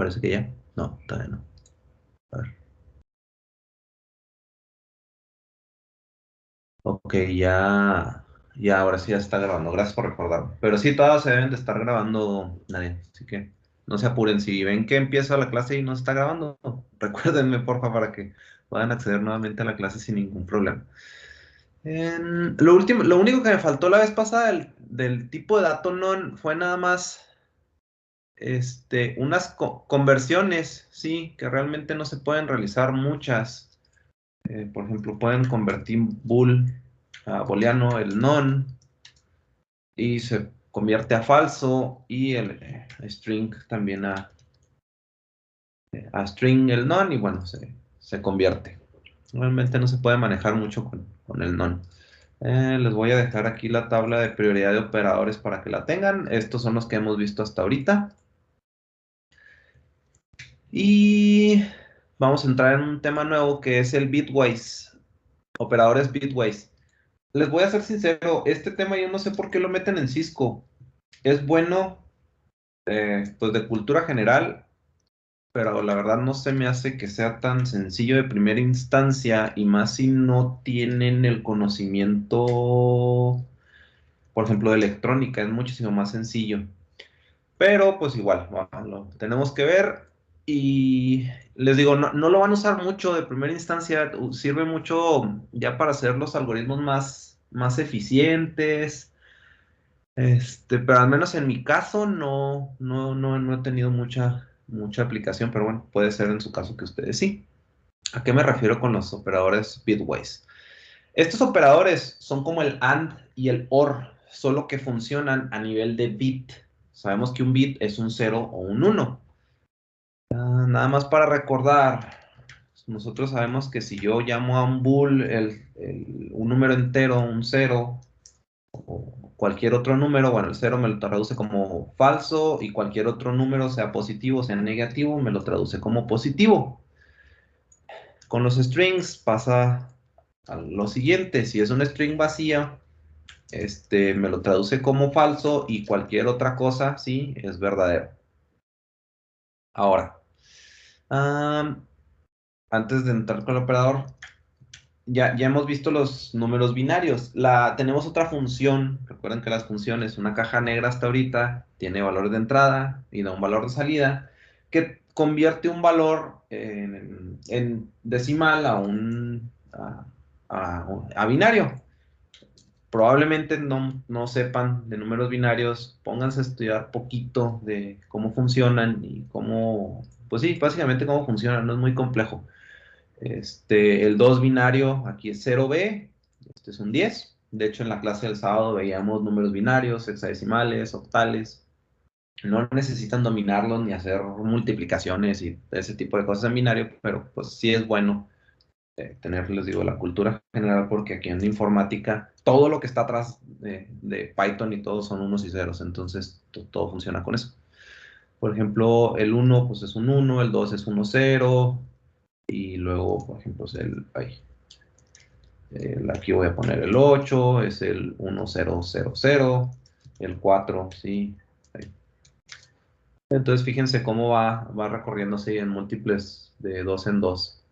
Parece que ya. No, todavía no. A ver. Ok, ya ahora sí ya está grabando. Gracias por recordarme. Pero sí, todas se deben de estar grabando, nadie. Así que no se apuren. Si ven que empieza la clase y no se está grabando, recuérdenme, porfa, para que puedan acceder nuevamente a la clase sin ningún problema. Lo único que me faltó la vez pasada del tipo de dato non fue nada más unas conversiones, sí, que realmente no se pueden realizar muchas. Por ejemplo, pueden convertir bool a booleano el non y se convierte a falso y el string también a string el non y bueno, se convierte. Realmente no se puede manejar mucho con el non. Les voy a dejar aquí la tabla de prioridad de operadores para que la tengan. Estos son los que hemos visto hasta ahorita. Y vamos a entrar en un tema nuevo que es el bitwise, operadores bitwise. Les voy a ser sincero, este tema yo no sé por qué lo meten en Cisco. Es bueno, pues de cultura general, pero la verdad no se me hace que sea tan sencillo de primera instancia y más si no tienen el conocimiento, por ejemplo, de electrónica, es muchísimo más sencillo. Pero pues igual, lo tenemos que ver y les digo, no lo van a usar mucho de primera instancia, sirve mucho ya para hacer los algoritmos más eficientes, pero al menos en mi caso no he tenido mucha aplicación, pero bueno, puede ser en su caso que ustedes sí. ¿A qué me refiero con los operadores bitwise? Estos operadores son como el AND y el OR, solo que funcionan a nivel de bit. Sabemos que un bit es un 0 o un 1. Nada más para recordar, nosotros sabemos que si yo llamo a un bool un número entero, un 0, o cualquier otro número, bueno, el 0 me lo traduce como falso y cualquier otro número, sea positivo, sea negativo, me lo traduce como positivo. Con los strings pasa a lo siguiente, si es una string vacía, me lo traduce como falso y cualquier otra cosa, sí, es verdadero. Ahora, antes de entrar con el operador, ya hemos visto los números binarios. Tenemos otra función, recuerden que las funciones, una caja negra hasta ahorita, tiene valor de entrada y da un valor de salida, que convierte un valor en decimal a binario. Probablemente no sepan de números binarios, pónganse a estudiar poquito de cómo funcionan y cómo, pues sí, básicamente cómo funcionan, no es muy complejo. El 2 binario, aquí es 0b, este es un 10. De hecho, en la clase del sábado veíamos números binarios, hexadecimales, octales. No necesitan dominarlos ni hacer multiplicaciones y ese tipo de cosas en binario, pero pues sí es bueno tener, les digo, la cultura general, porque aquí en informática todo lo que está atrás de Python y todo son unos y ceros, entonces todo funciona con eso. Por ejemplo, el 1 pues es un 1, el 2 es 1, 0, y luego, por ejemplo, es aquí voy a poner el 8, es el 1, 0, 0, 0, el 4, sí. Ahí. Entonces, fíjense cómo va recorriéndose en múltiples de 2 en 2,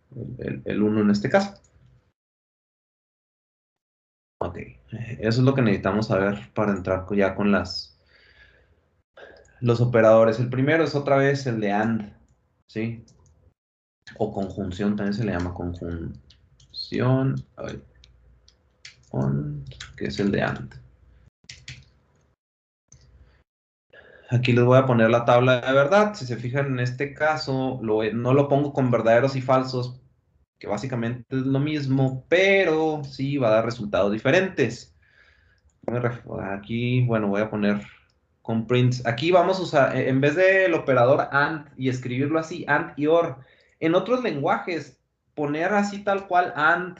el 1 en este caso. Ok, eso es lo que necesitamos saber para entrar ya con los operadores. El primero es otra vez el de AND, ¿sí? O conjunción, también se le llama conjunción, que es el de AND. Aquí les voy a poner la tabla de verdad. Si se fijan en este caso, no lo pongo con verdaderos y falsos, que básicamente es lo mismo, pero sí va a dar resultados diferentes. Aquí, bueno, voy a poner con prints. Aquí vamos a usar, en vez del operador AND y escribirlo así, AND y OR, en otros lenguajes, poner así tal cual AND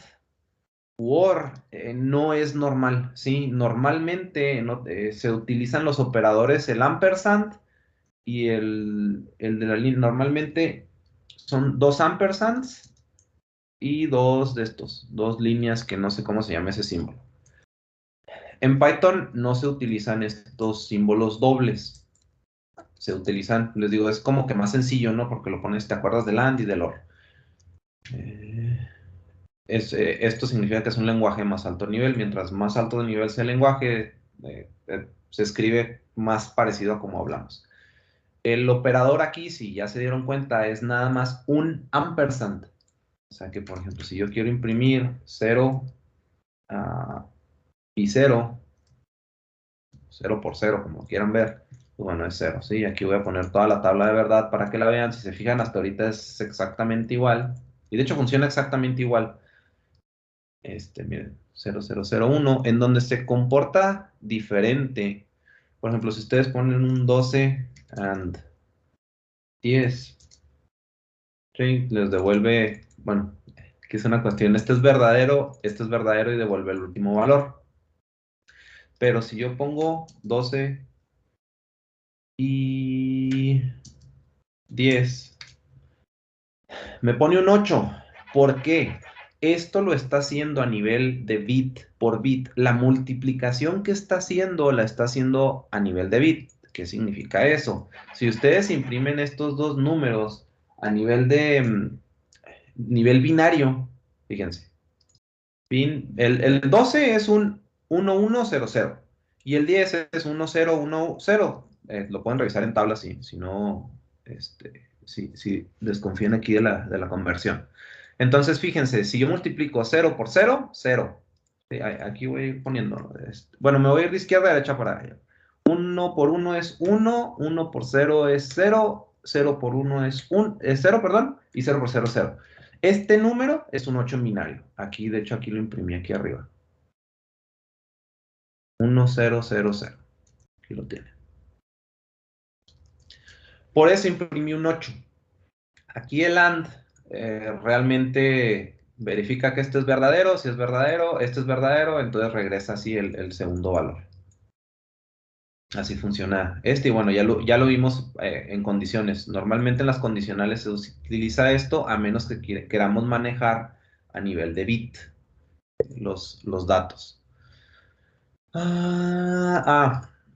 u OR no es normal, ¿sí? Normalmente se utilizan los operadores, el ampersand y el de la línea. Normalmente son dos ampersands y dos líneas que no sé cómo se llama ese símbolo. En Python no se utilizan estos símbolos dobles. se utilizan, les digo, es como que más sencillo, ¿no? Porque lo pones, te acuerdas del AND y del OR. Esto significa que es un lenguaje de más alto nivel. Mientras más alto de nivel sea el lenguaje, se escribe más parecido a como hablamos. El operador aquí, si ya se dieron cuenta, es nada más un ampersand. O sea que, por ejemplo, si yo quiero imprimir 0 y 0, 0 por 0, como quieran ver, pues bueno, es 0, ¿sí? Aquí voy a poner toda la tabla de verdad para que la vean. Si se fijan, hasta ahorita es exactamente igual. Y de hecho funciona exactamente igual. Miren, 0001, en donde se comporta diferente. Por ejemplo, si ustedes ponen un 12 and 10, ¿sí? Les devuelve, bueno, que es una cuestión, este es verdadero y devuelve el último valor. Pero si yo pongo 12 y 10, me pone un 8. ¿Por qué? Esto lo está haciendo a nivel de bit por bit. La multiplicación que está haciendo, la está haciendo a nivel de bit. ¿Qué significa eso? Si ustedes imprimen estos dos números a nivel de nivel binario, fíjense. El 12 es un 1100 y el 10 es 1010. Lo pueden revisar en tablas si no, si desconfían aquí de la conversión. Entonces, fíjense, si yo multiplico 0 por 0, 0. Sí, aquí voy a ir poniendo. Bueno, me voy a ir de izquierda a derecha para allá. 1 por 1 es 1, 1 por 0 es 0, 0 por 1 es 0, perdón, y 0 por 0 es 0. Este número es un 8 en binario. Aquí, de hecho, aquí lo imprimí aquí arriba. 1000. Aquí lo tiene. Por eso imprimí un 8. Aquí el AND realmente verifica que esto es verdadero. Si es verdadero, esto es verdadero, entonces regresa así el segundo valor. Así funciona y bueno, ya lo vimos en condiciones. Normalmente en las condicionales se utiliza esto a menos que queramos manejar a nivel de bit los datos.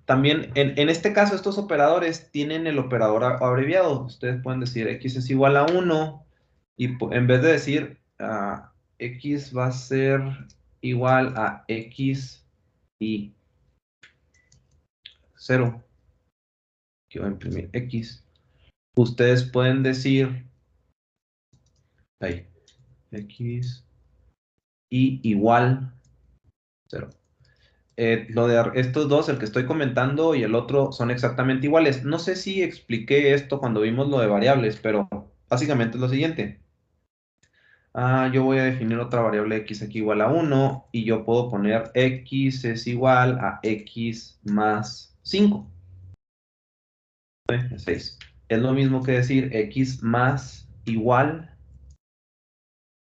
También en este caso estos operadores tienen el operador abreviado. Ustedes pueden decir x es igual a 1 y en vez de decir x va a ser igual a x y 0, que voy a imprimir x, ustedes pueden decir ahí, x y igual 0. Lo de estos dos, el que estoy comentando y el otro, son exactamente iguales. No sé si expliqué esto cuando vimos lo de variables, pero básicamente es lo siguiente. Yo voy a definir otra variable x aquí igual a 1 y yo puedo poner x es igual a x más 5. 6. Es lo mismo que decir x más igual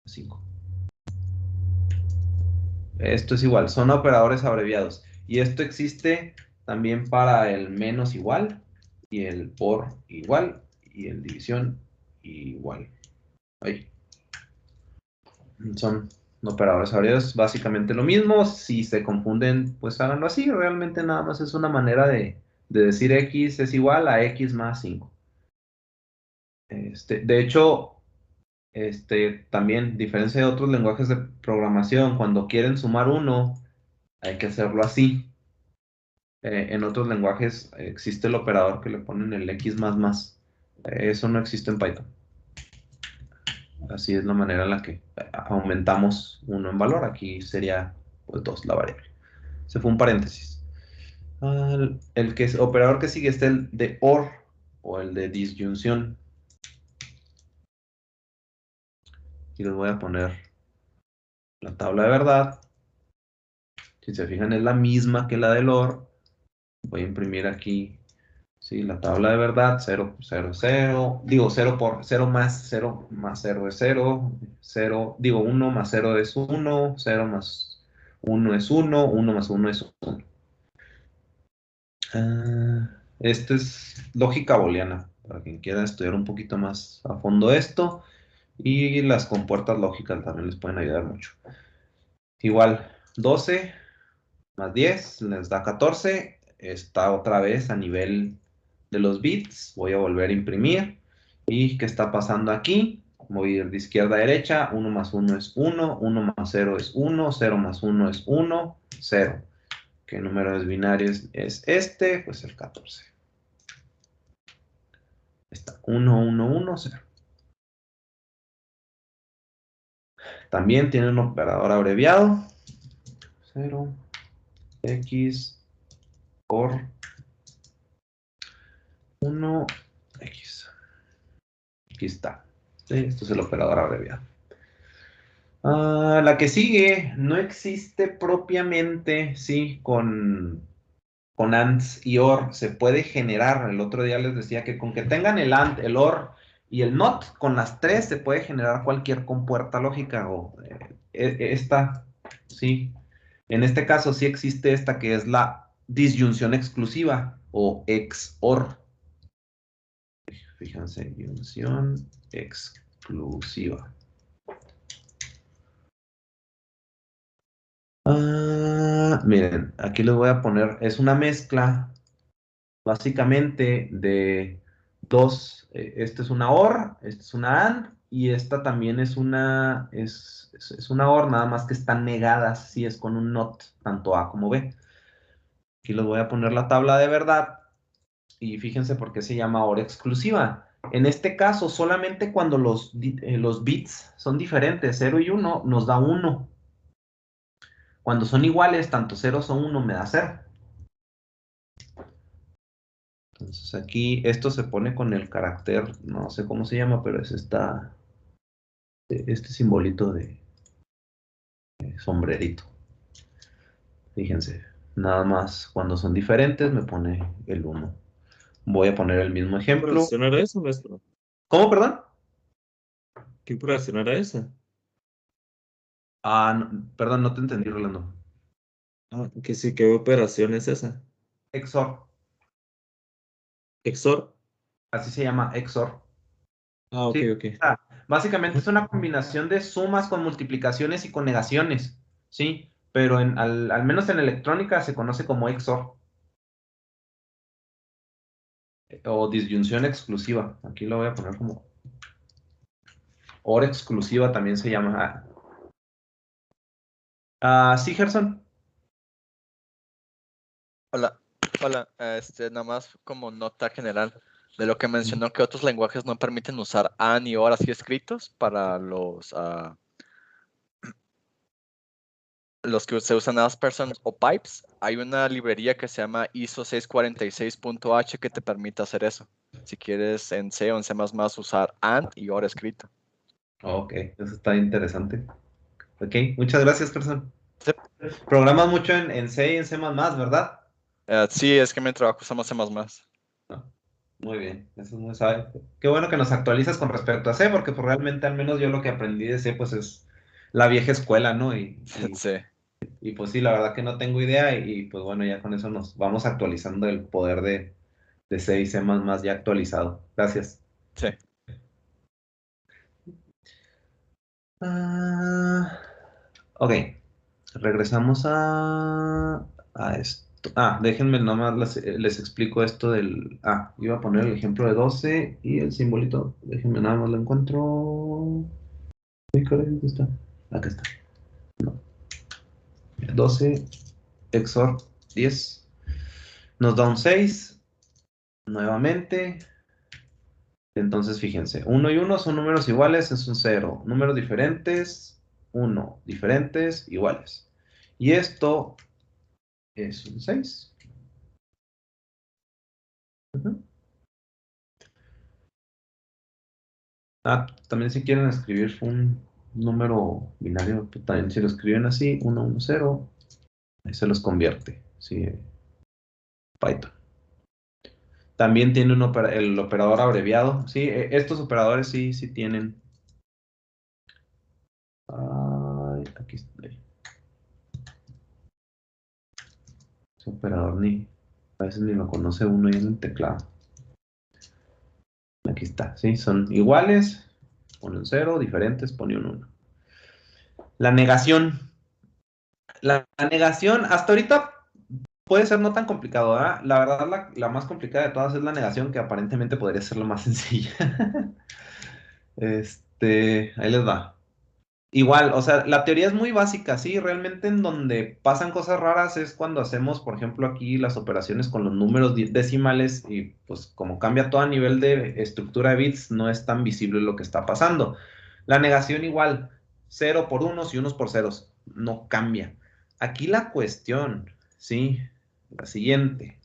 a 5. Esto es igual, son operadores abreviados. Y esto existe también para el menos igual, y el por igual, y el división igual. Ahí. Son operadores abreviados, básicamente lo mismo. Si se confunden, pues háganlo así. Realmente nada más es una manera de decir x es igual a x más 5. De hecho, también, diferencia de otros lenguajes de programación, cuando quieren sumar uno, hay que hacerlo así. En otros lenguajes existe el operador que le ponen el x más más. Eso no existe en Python. Así es la manera en la que aumentamos uno en valor. Aquí sería pues 2 la variable. Se fue un paréntesis. Operador que sigue es el de OR o el de disyunción. Y les voy a poner la tabla de verdad. Si se fijan es la misma que la del OR. Voy a imprimir aquí. Sí, la tabla de verdad, 0, 0, 0, digo 0 por 0 más 0 más 0 es 0, 0, digo 1 más 0 es 1, 0 más 1 es 1, 1 más 1 es 1. Esto es lógica booleana, para quien quiera estudiar un poquito más a fondo esto, y las compuertas lógicas también les pueden ayudar mucho. Igual, 12 más 10 les da 14, está otra vez a nivel de los bits. Voy a volver a imprimir. ¿Y qué está pasando aquí? Voy a ir de izquierda a derecha. 1 más 1 es 1. 1 más 0 es 1. 0 más 1 es 1. 0. ¿Qué número es binario es este? Pues el 14. Está 1, 1, 1, 0. También tiene un operador abreviado. 0, x, por 1, x. Aquí está. Sí, esto es el operador abreviado. La que sigue no existe propiamente, sí, con ANDs y OR. Se puede generar. El otro día les decía que con que tengan el AND, el OR y el NOT, con las tres se puede generar cualquier compuerta lógica. O esta, sí. En este caso sí existe esta que es la disyunción exclusiva o XOR. Fíjense, disyunción exclusiva. Miren, aquí les voy a poner, es una mezcla básicamente de dos, esta es una OR, esta es una AND, y esta también es una, es una OR, nada más que están negadas, si es con un NOT, tanto A como B. Aquí les voy a poner la tabla de verdad, y fíjense por qué se llama OR exclusiva. En este caso, solamente cuando los bits son diferentes, 0 y 1, nos da 1. Cuando son iguales, tanto 0 o 1 me da 0. Entonces aquí esto se pone con el carácter, no sé cómo se llama, pero es este simbolito de sombrerito. Fíjense, nada más cuando son diferentes me pone el 1. Voy a poner el mismo ¿Qué ejemplo. operación era esa, maestro? ¿Cómo, perdón? ¿Qué operación era esa? Perdón, no te entendí, Rolando. Que sí, ¿qué operación es esa? XOR, ¿XOR? así se llama XOR. Ok, Sí, ok. básicamente es una combinación de sumas con multiplicaciones y con negaciones, ¿sí? Pero al menos en electrónica se conoce como XOR o disyunción exclusiva. Aquí lo voy a poner como OR exclusiva también se llama. Sí, Gerson. Hola, hola, nada más como nota general de lo que mencionó que otros lenguajes no permiten usar AND y OR así escritos para los que se usan Asperson o Pipes. Hay una librería que se llama ISO 646.h que te permite hacer eso. Si quieres en C o en C++ usar AND y OR escrito. Ok, eso está interesante. Ok, muchas gracias, Gerson. Sí, Programas mucho en C y en C++, ¿verdad? sí, es que mi trabajo usamos C++. No, muy bien, eso es muy sabe. Qué bueno que nos actualizas con respecto a C, porque pues, realmente al menos yo lo que aprendí de C pues es la vieja escuela, ¿no? Sí, Y, pues sí, la verdad que no tengo idea y, pues bueno, ya con eso nos vamos actualizando el poder de C y C++ ya actualizado. Gracias. sí. Ok, regresamos a esto. Déjenme nomás les explico esto del... iba a poner el ejemplo de 12 y el simbolito. Déjenme nada más lo encuentro. Ay, caray, ¿dónde está? Acá está. No. 12 XOR 10 nos da un 6 nuevamente. Entonces, fíjense, 1 y 1 son números iguales, es un 0. Números diferentes, 1. Diferentes, iguales. Y esto es un 6. También si quieren escribir un número binario, pues también si lo escriben así, 1, 1, 0, ahí se los convierte, sí, Python. También tiene el operador abreviado, sí, estos operadores sí tienen. Aquí está. Ese operador a veces ni lo conoce uno ahí en el teclado. Aquí está, sí, son iguales, pone un 0, diferentes, pone un 1. La negación. La negación, hasta ahorita puede ser no tan complicado, ¿verdad? La verdad, la más complicada de todas es la negación, que aparentemente podría ser la más sencilla. Ahí les va. Igual, o sea, la teoría es muy básica, sí, realmente en donde pasan cosas raras es cuando hacemos, por ejemplo, aquí las operaciones con los números decimales y pues como cambia todo a nivel de estructura de bits, no es tan visible lo que está pasando. La negación igual, 0 por unos y unos por ceros, no cambia. Aquí la cuestión, sí, la siguiente.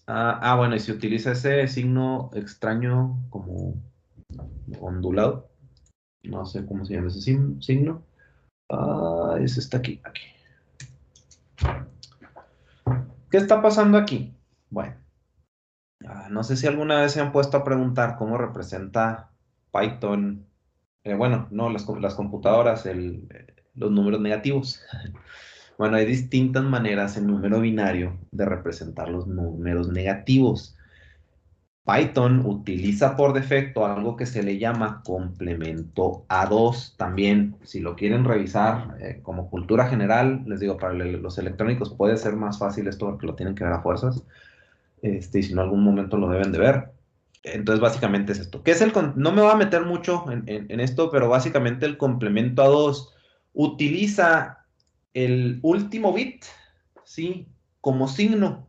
Bueno, y se utiliza ese signo extraño como ondulado. No sé cómo se llama ese signo. Ese está aquí. ¿Qué está pasando aquí? Bueno, no sé si alguna vez se han puesto a preguntar cómo representa Python, bueno, no, las computadoras, los números negativos. Bueno, hay distintas maneras en número binario de representar los números negativos. Python utiliza por defecto algo que se le llama complemento A2. También, si lo quieren revisar como cultura general, les digo, para los electrónicos puede ser más fácil esto porque lo tienen que ver a fuerzas. Y si no, algún momento lo deben de ver. Entonces, básicamente es esto. No me voy a meter mucho en esto, pero básicamente el complemento A2 utiliza el último bit, ¿sí? Como signo.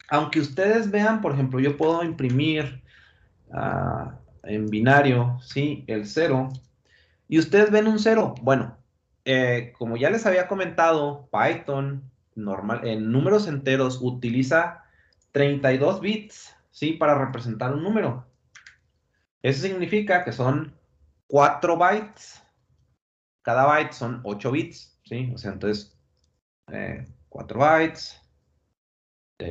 Aunque ustedes vean, por ejemplo, yo puedo imprimir en binario, ¿sí? El 0. Y ustedes ven un 0. Bueno, como ya les había comentado, Python normal, en números enteros utiliza 32 bits, ¿sí? Para representar un número. Eso significa que son 4 bytes. Cada byte son 8 bits, ¿sí? O sea, entonces 4 bytes,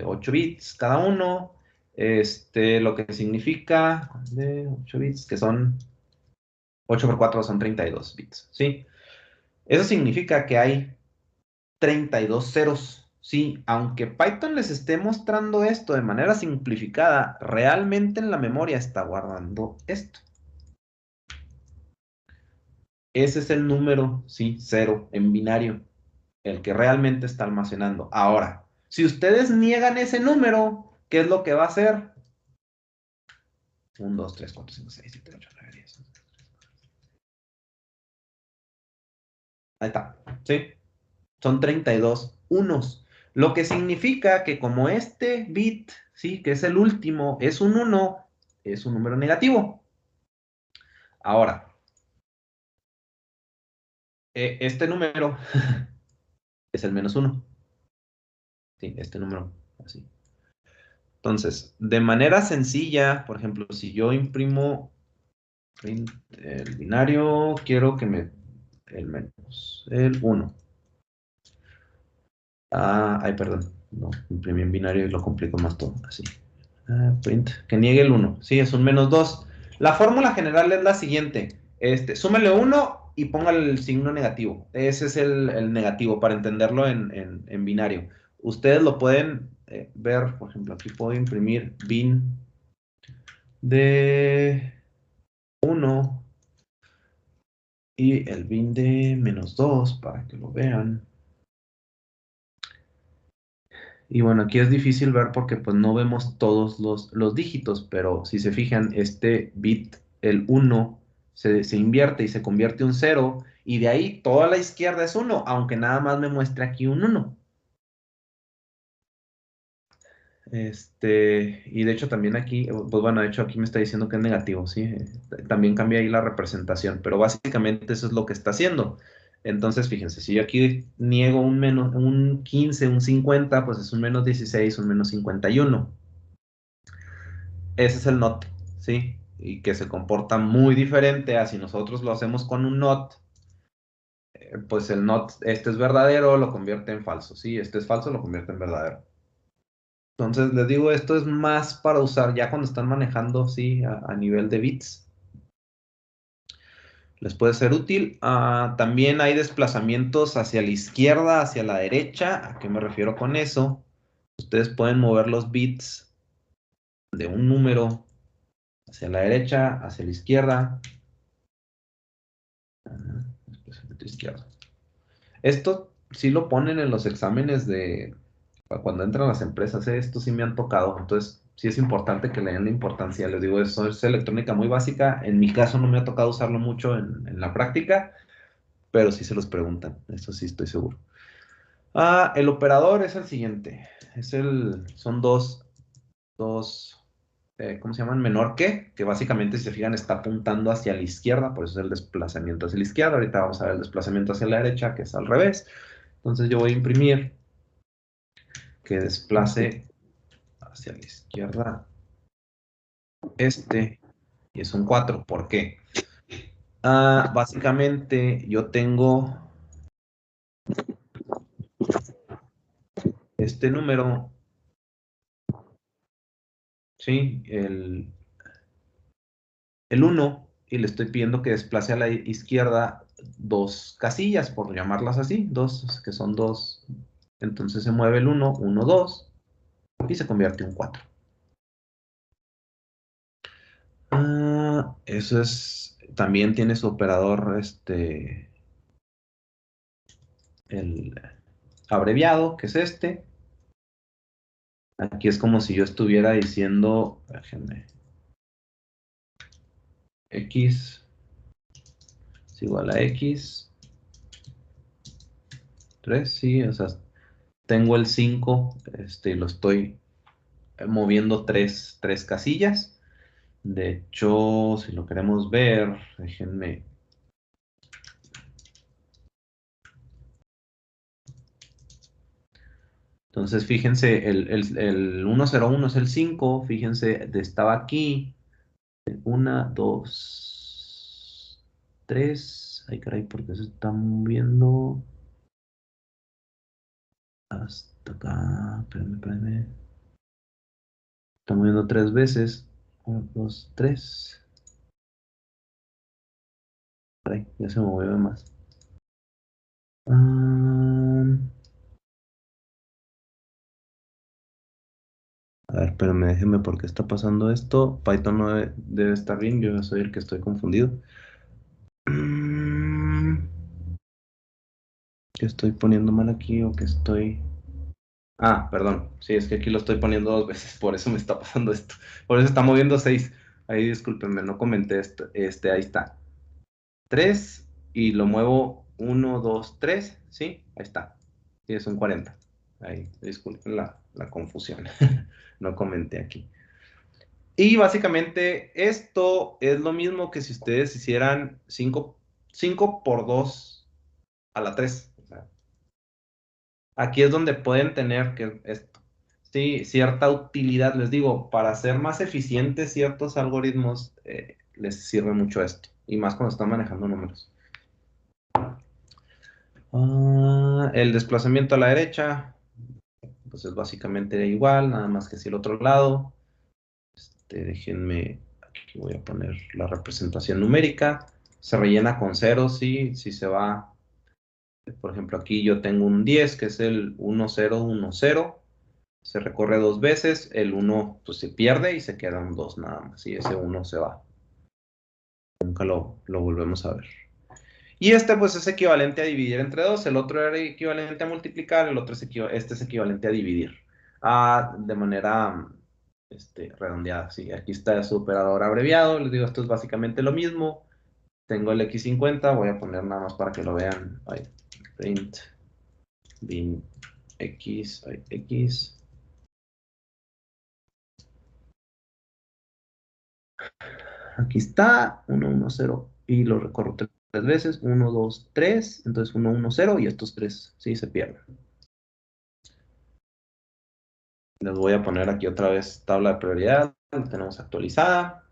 8 bits cada uno. Lo que significa de 8 bits, que son 8 por 4 son 32 bits, ¿sí? Eso significa que hay 32 ceros, ¿sí? Aunque Python les esté mostrando esto de manera simplificada, realmente en la memoria está guardando esto. Ese es el número, sí, 0 en binario, el que realmente está almacenando. Ahora, si ustedes niegan ese número, ¿qué es lo que va a hacer? 1, 2, 3, 4, 5, 6, 7, 8, 9, 10. Ahí está, ¿sí? Son 32 unos. Lo que significa que como este bit, ¿sí? Que es el último, es un 1, es un número negativo. Ahora, este número es el -1. Sí, este número, así. Entonces, de manera sencilla, por ejemplo, si yo imprimo el binario, quiero que el 1. Perdón. No, imprimí en binario y lo complico más todo, así. Print, que niegue el 1. Sí, es un -2. La fórmula general es la siguiente. Súmele 1 y ponga el signo negativo. Ese es el negativo para entenderlo en binario. Ustedes lo pueden ver, por ejemplo, aquí puedo imprimir bin de 1 y el bin de -2 para que lo vean. Y bueno, aquí es difícil ver porque pues no vemos todos los dígitos, pero si se fijan, este bit, el 1, se invierte y se convierte en un 0, y de ahí toda la izquierda es 1, aunque nada más me muestre aquí un 1. Y de hecho también aquí, pues bueno, de hecho aquí me está diciendo que es negativo, ¿sí? También cambia ahí la representación, pero básicamente eso es lo que está haciendo. Entonces, fíjense, si yo aquí niego un 15, un 50, pues es un -16, un -51. Ese es el NOT, ¿sí? Y que se comporta muy diferente a si nosotros lo hacemos con un NOT, pues el NOT, este es verdadero, lo convierte en falso, ¿sí? Este es falso, lo convierte en verdadero. Entonces, les digo, esto es más para usar ya cuando están manejando, ¿sí? A nivel de bits. Les puede ser útil. También hay desplazamientos hacia la izquierda, hacia la derecha. ¿A qué me refiero con eso? Ustedes pueden mover los bits de un número hacia la derecha, hacia la izquierda. Desplazamiento izquierdo. Esto sí lo ponen en los exámenes de cuando entran las empresas, esto sí me han tocado, entonces sí es importante que le den la importancia. Les digo, eso es electrónica muy básica, en mi caso no me ha tocado usarlo mucho en la práctica, pero sí se los preguntan, eso sí estoy seguro. El operador es el siguiente, son dos, ¿cómo se llaman? Menor que básicamente, si se fijan, está apuntando hacia la izquierda, por eso es el desplazamiento hacia la izquierda. Ahorita vamos a ver el desplazamiento hacia la derecha, que es al revés. Entonces yo voy a imprimir que desplace hacia la izquierda y es un 4. ¿Por qué? Básicamente yo tengo este número, ¿sí? El 1, y le estoy pidiendo que desplace a la izquierda 2 casillas, por llamarlas así, dos, que son 2. Entonces se mueve el 1, 1, 2, y se convierte en 4. Eso es, también tiene su operador, el abreviado, que es este. Aquí es como si yo estuviera diciendo, déjenme, X es igual a X, 3, sí, o sea, tengo el 5, y lo estoy moviendo 3 casillas. De hecho, si lo queremos ver, déjenme. Entonces, fíjense, el 101 es el 5, fíjense, estaba aquí, 1, 2, 3, ay caray, porque se está moviendo hasta acá, espérame, está moviendo 3 veces, 1, 2, 3, caray, ya se movió más. A ver, pero déjeme por qué está pasando esto. Python no debe estar bien, yo soy el que estoy confundido. ¿Qué estoy poniendo mal aquí o que estoy...? Perdón. Sí, es que aquí lo estoy poniendo 2 veces, por eso me está pasando esto. Por eso está moviendo 6. Ahí discúlpenme, no comenté esto. Ahí está. 3 y lo muevo 1, 2, 3. ¿Sí? Ahí está. Sí, son 40. Ahí, disculpen la confusión. No comenté aquí. Y básicamente esto es lo mismo que si ustedes hicieran 5 por 2 a la 3. O sea, aquí es donde pueden tener que esto, sí, cierta utilidad. Les digo, para hacer más eficientes ciertos algoritmos, les sirve mucho esto. Y más cuando están manejando números. El desplazamiento a la derecha, pues es básicamente igual, nada más que si el otro lado. Déjenme, aquí voy a poner la representación numérica. Se rellena con ceros, sí, si se va. Por ejemplo, aquí yo tengo un 10, que es el 1, 0, 1, 0. Se recorre 2 veces, el 1 pues se pierde y se queda un 2 nada más. Y ese 1 se va. Nunca lo volvemos a ver. Y pues es equivalente a dividir entre 2. El otro era equivalente a multiplicar. El otro es equivalente a dividir. De manera redondeada. Sí, aquí está su operador abreviado. Les digo, esto es básicamente lo mismo. Tengo el x50. Voy a poner nada más para que lo vean. Print bin x, x. Aquí está, 1, 1, 0, y lo recorro 3 veces, 1, 2, 3, entonces 1, 1, 0, y estos 3, sí, se pierden. Les voy a poner aquí otra vez tabla de prioridad, la tenemos actualizada.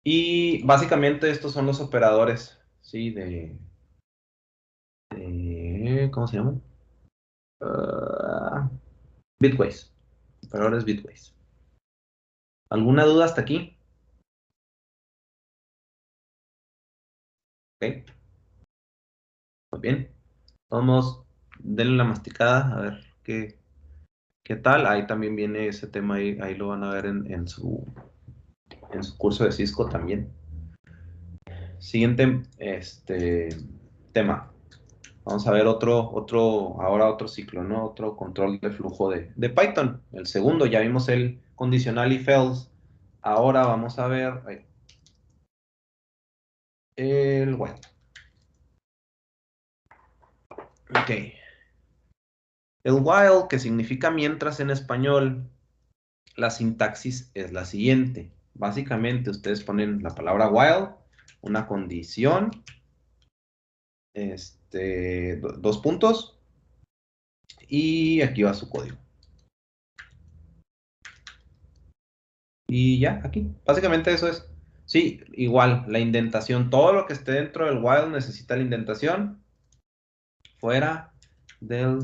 Y básicamente estos son los operadores, ¿sí? ¿Cómo se llaman? Bitways, operadores bitways. ¿Alguna duda hasta aquí? Ok, muy bien. Vamos, denle la masticada, a ver qué tal. Ahí también viene ese tema, ahí lo van a ver en su curso de Cisco también. Siguiente tema. Vamos a ver ahora otro ciclo, ¿no? Otro control de flujo de Python. El segundo, ya vimos el condicional if else. Ahora vamos a ver el while. Ok. El while, que significa mientras en español, la sintaxis es la siguiente. Básicamente, ustedes ponen la palabra while, una condición, dos puntos, y aquí va su código. Y ya, aquí. Básicamente eso es. Sí, igual, la indentación. Todo lo que esté dentro del while necesita la indentación. Fuera del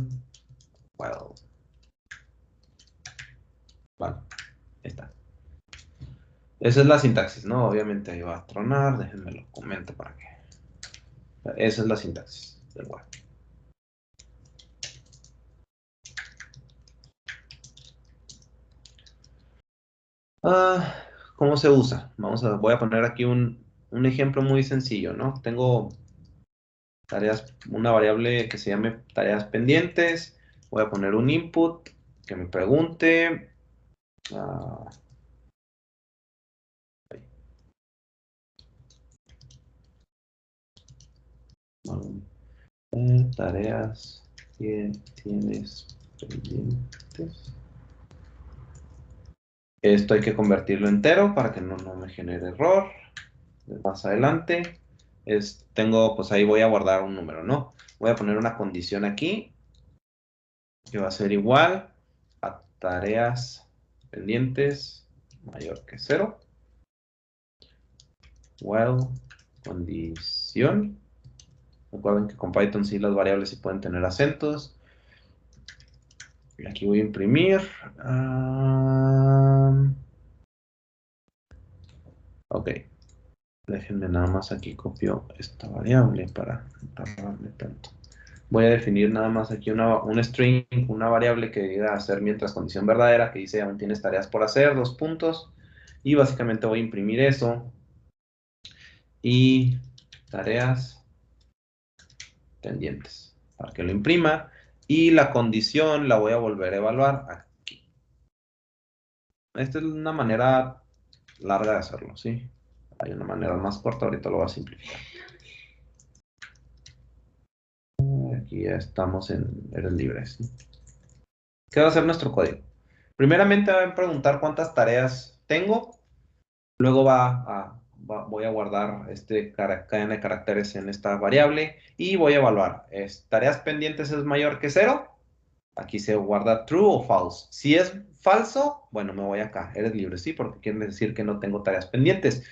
while. Vale, ahí está. Esa es la sintaxis, ¿no? Obviamente ahí va a tronar. Déjenme lo comento para que. Esa es la sintaxis del while. ¿Cómo se usa? Voy a poner aquí un ejemplo muy sencillo, ¿no? Tengo una variable que se llame tareas pendientes. Voy a poner un input que me pregunte. Tareas que tienes pendientes. Esto hay que convertirlo entero para que no me genere error. Más adelante, pues ahí voy a guardar un número, ¿no? Voy a poner una condición aquí que va a ser igual a tareas pendientes mayor que 0. While condición. Recuerden que con Python sí las variables sí pueden tener acentos. Y aquí voy a imprimir. Ok. Déjenme nada más aquí copio esta variable para no tardarme tanto. Voy a definir nada más aquí un string, una variable que diga hacer mientras condición verdadera, que dice aún tienes tareas por hacer, 2 puntos. Y básicamente voy a imprimir eso. Y tareas pendientes. Para que lo imprima. Y la condición la voy a volver a evaluar aquí. Esta es una manera larga de hacerlo, ¿sí? Hay una manera más corta, ahorita lo voy a simplificar. Aquí ya estamos en eres libre, ¿sí? ¿Qué va a hacer nuestro código? Primeramente va a preguntar cuántas tareas tengo. Luego voy a guardar cadena de caracteres en esta variable y voy a evaluar. ¿Tareas pendientes es mayor que 0? Aquí se guarda true o false. Si es falso, bueno, me voy acá. Eres libre, sí, porque quiere decir que no tengo tareas pendientes.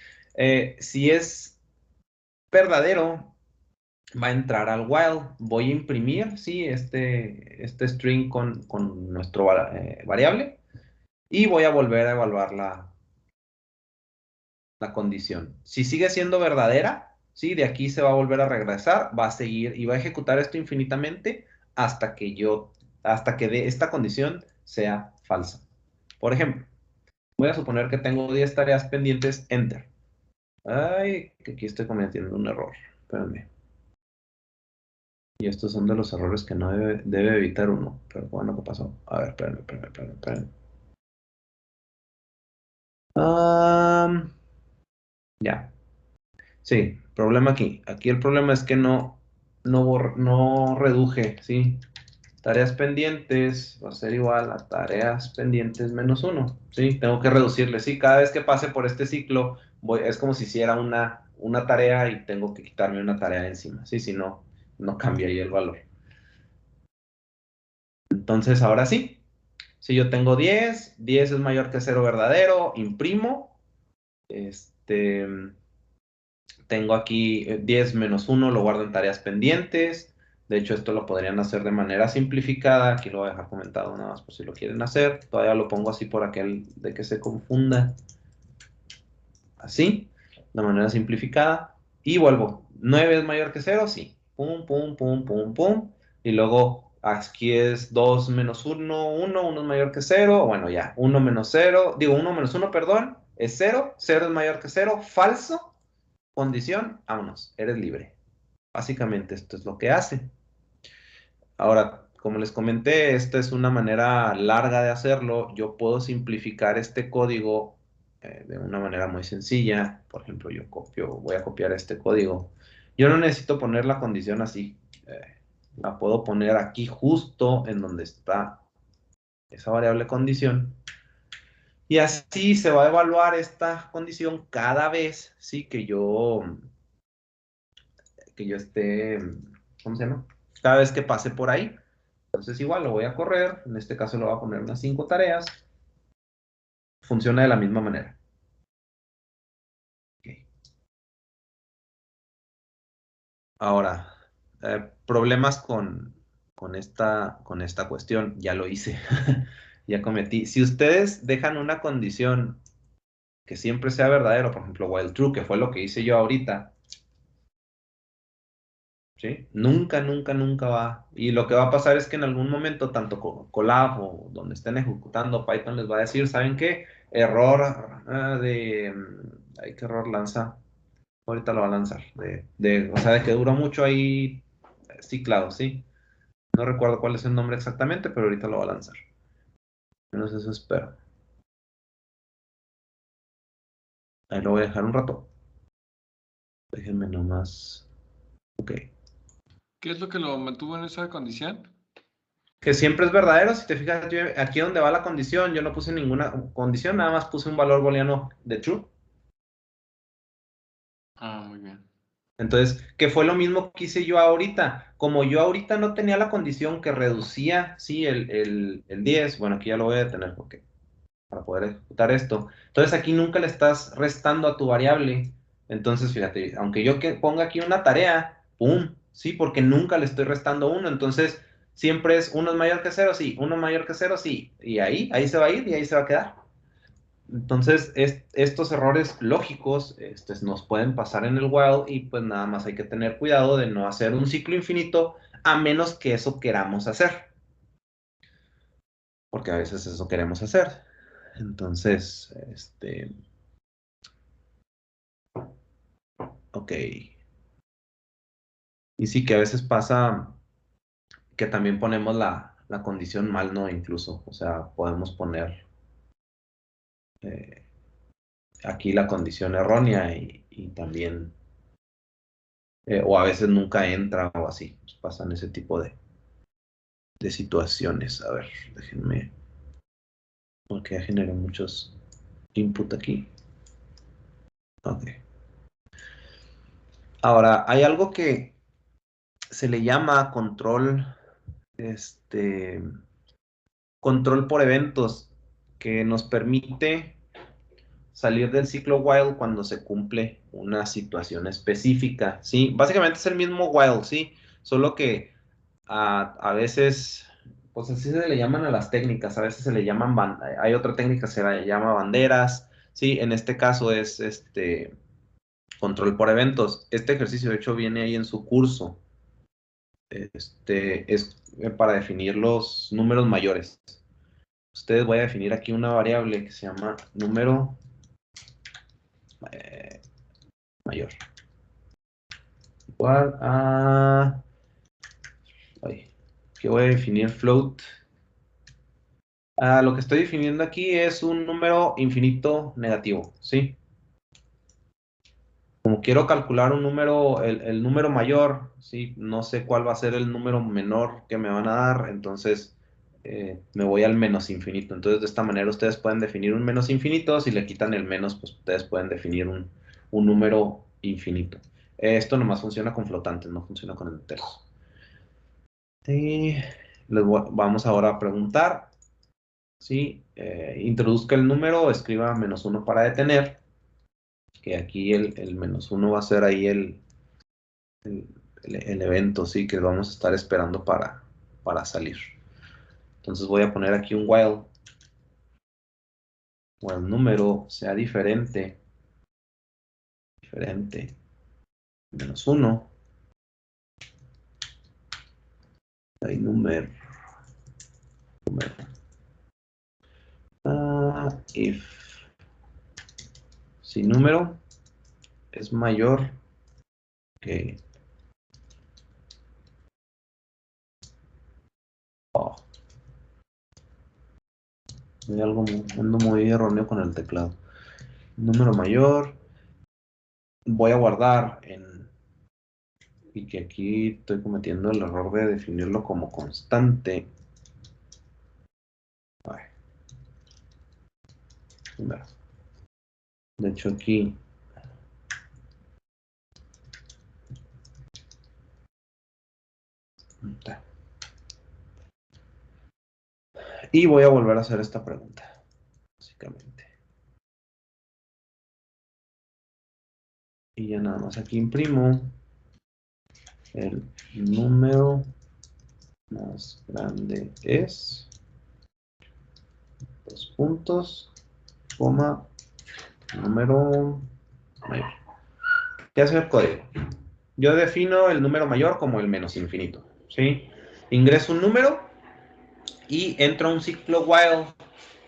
Si es verdadero, va a entrar al while. Voy a imprimir, sí, este string con nuestro variable. Y voy a volver a evaluar la condición. Si sigue siendo verdadera, ¿sí? De aquí se va a volver a regresar, va a seguir y va a ejecutar esto infinitamente hasta que de esta condición sea falsa. Por ejemplo, voy a suponer que tengo 10 tareas pendientes, enter. Ay, que aquí estoy cometiendo un error. Espérenme. Y estos son de los errores que no debe evitar uno. Pero bueno, ¿qué pasó? A ver, espérenme. Ya. Sí, problema aquí. Aquí el problema es que no reduje, ¿sí? Tareas pendientes va a ser igual a tareas pendientes menos 1, ¿sí? Tengo que reducirle, ¿sí? Cada vez que pase por este ciclo, es como si hiciera una tarea y tengo que quitarme una tarea encima, ¿sí? Si no, no cambia ahí el valor. Entonces, ahora sí. Si yo tengo 10 es mayor que 0 verdadero, imprimo, tengo aquí 10 menos 1, lo guardo en tareas pendientes. De hecho, esto lo podrían hacer de manera simplificada. Aquí lo voy a dejar comentado nada más por si lo quieren hacer. Todavía lo pongo así por aquel de que se confunda. Así, de manera simplificada. Y vuelvo. 9 es mayor que 0, sí. Pum, pum, pum, pum, pum. Y luego aquí es 2 menos 1, 1 es mayor que 0. Bueno, ya. 1 menos 0, digo 1 menos 1, perdón, es 0. 0 es mayor que 0. Falso. Condición, vámonos, eres libre. Básicamente esto es lo que hace. Ahora, como les comenté, esta es una manera larga de hacerlo. Yo puedo simplificar este código de una manera muy sencilla. Por ejemplo, voy a copiar este código. Yo no necesito poner la condición así. La puedo poner aquí justo en donde está esa variable condición. Y así se va a evaluar esta condición cada vez, sí, que yo esté, ¿cómo se llama? Cada vez que pase por ahí. Entonces igual lo voy a correr, en este caso lo voy a poner unas 5 tareas. Funciona de la misma manera. Okay. Ahora, problemas con esta cuestión, ya lo hice, ya cometí. Si ustedes dejan una condición que siempre sea verdadero, por ejemplo, while true, que fue lo que hice yo ahorita, ¿sí? Nunca, nunca, nunca va. Y lo que va a pasar es que en algún momento, tanto con Colab o donde estén ejecutando, Python les va a decir, ¿saben qué? Error ay, ¿qué error lanza? Ahorita lo va a lanzar. O sea, de que dura mucho ahí ciclado, ¿sí? No recuerdo cuál es el nombre exactamente, pero ahorita lo va a lanzar. Menos eso espero. Ahí lo voy a dejar un rato. Déjenme nomás. Ok. ¿Qué es lo que lo mantuvo en esa condición? Que siempre es verdadero. Si te fijas, aquí donde va la condición, yo no puse ninguna condición, nada más puse un valor booleano de true. Ah, muy bien. Entonces, que fue lo mismo que hice yo ahorita. Como yo ahorita no tenía la condición que reducía, sí, el 10, bueno, aquí ya lo voy a detener porque para poder ejecutar esto. Entonces, aquí nunca le estás restando a tu variable. Entonces, fíjate, aunque yo ponga aquí una tarea, ¡pum! Sí, porque nunca le estoy restando uno. Entonces, siempre es uno es mayor que cero, sí, uno mayor que cero, sí. Y ahí se va a ir y ahí se va a quedar. Entonces, estos errores lógicos nos pueden pasar en el while y pues nada más hay que tener cuidado de no hacer un ciclo infinito a menos que eso queramos hacer. Porque a veces eso queremos hacer. Entonces, ok. Y sí que a veces pasa que también ponemos la condición mal, ¿no? Incluso, o sea, podemos poner eh, aquí la condición errónea y también, o a veces nunca entra o así. Pues pasan ese tipo de situaciones. A ver, déjenme, porque ya generé muchos input aquí. Ok. Ahora, hay algo que se le llama control por eventos, que nos permite salir del ciclo while cuando se cumple una situación específica, ¿sí? Básicamente es el mismo while, ¿sí? Solo que a veces, pues así se le llaman a las técnicas, a veces se le llaman, hay otra técnica que se la llama banderas, ¿sí? En este caso es control por eventos. Este ejercicio, de hecho, viene ahí en su curso. Es para definir los números mayores. Ustedes voy a definir aquí una variable que se llama número mayor. Igual a... Ay, que voy a definir float. Lo que estoy definiendo aquí es un número infinito negativo, ¿sí? Como quiero calcular un número, el número mayor, ¿sí? No sé cuál va a ser el número menor que me van a dar, entonces me voy al menos infinito. Entonces, de esta manera ustedes pueden definir un menos infinito. Si le quitan el menos, pues ustedes pueden definir un número infinito. Esto nomás funciona con flotantes, no funciona con enteros. Y vamos ahora a preguntar, ¿sí? Introduzca el número, escriba -1 para detener, que aquí el -1 va a ser ahí el evento, ¿sí? Que vamos a estar esperando para salir. Entonces voy a poner aquí un while el número sea diferente, -1, hay número, if si número es mayor que Ando muy erróneo con el teclado. Número mayor. Voy a guardar en... Y que aquí estoy cometiendo el error de definirlo como constante. Ay, mira. De hecho aquí... Y voy a volver a hacer esta pregunta, básicamente. Y ya nada más aquí imprimo el número más grande es, dos puntos, coma, número mayor. Ya sé el código. Yo defino el número mayor como el menos infinito, ¿sí? Ingreso un número y entro a un ciclo while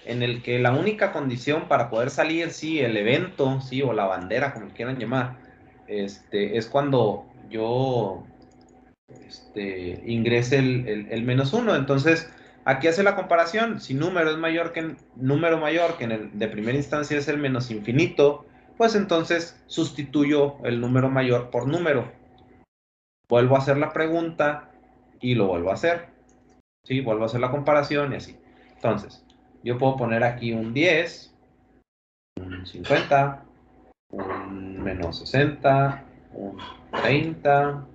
en el que la única condición para poder salir, sí, el evento, sí, o la bandera, como quieran llamar, es cuando yo ingrese el menos uno. Entonces, aquí hace la comparación. Si número es mayor que número mayor que en el de primera instancia es el menos infinito, pues entonces sustituyo el número mayor por número. Vuelvo a hacer la pregunta y lo vuelvo a hacer. ¿Sí? Vuelvo a hacer la comparación y así. Entonces, yo puedo poner aquí un 10, un 50, un menos 60, un 30.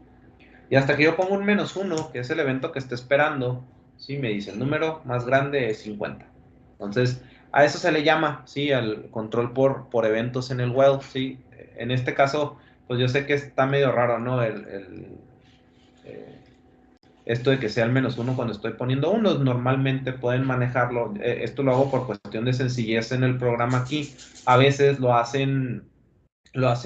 Y hasta que yo pongo un menos uno, que es el evento que esté esperando, ¿sí? Me dice el número más grande es 50. Entonces, a eso se le llama, ¿sí? Al control por eventos en el well, ¿sí? En este caso, pues yo sé que está medio raro, ¿no? Eh, esto de que sea el menos uno cuando estoy poniendo unos, normalmente pueden manejarlo. Esto lo hago por cuestión de sencillez en el programa aquí. A veces lo hace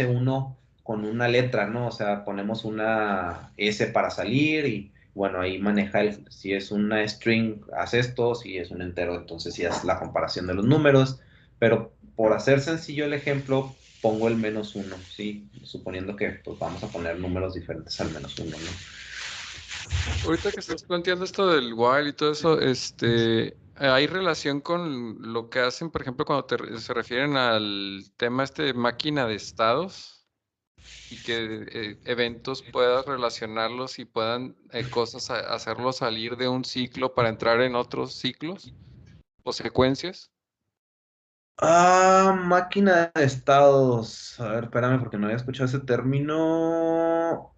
uno con una letra, ¿no? O sea, ponemos una S para salir y bueno, ahí maneja si es una string, haz esto, si es un entero, entonces sí hace la comparación de los números, pero por hacer sencillo el ejemplo, pongo el menos uno, ¿sí? Suponiendo que pues vamos a poner números diferentes al menos uno, ¿no? Ahorita que estás planteando esto del while y todo eso, ¿hay relación con lo que hacen, por ejemplo, cuando se refieren al tema de máquina de estados y que eventos puedas relacionarlos y puedan cosas hacerlos salir de un ciclo para entrar en otros ciclos o secuencias? Máquina de estados. A ver, espérame porque no había escuchado ese término.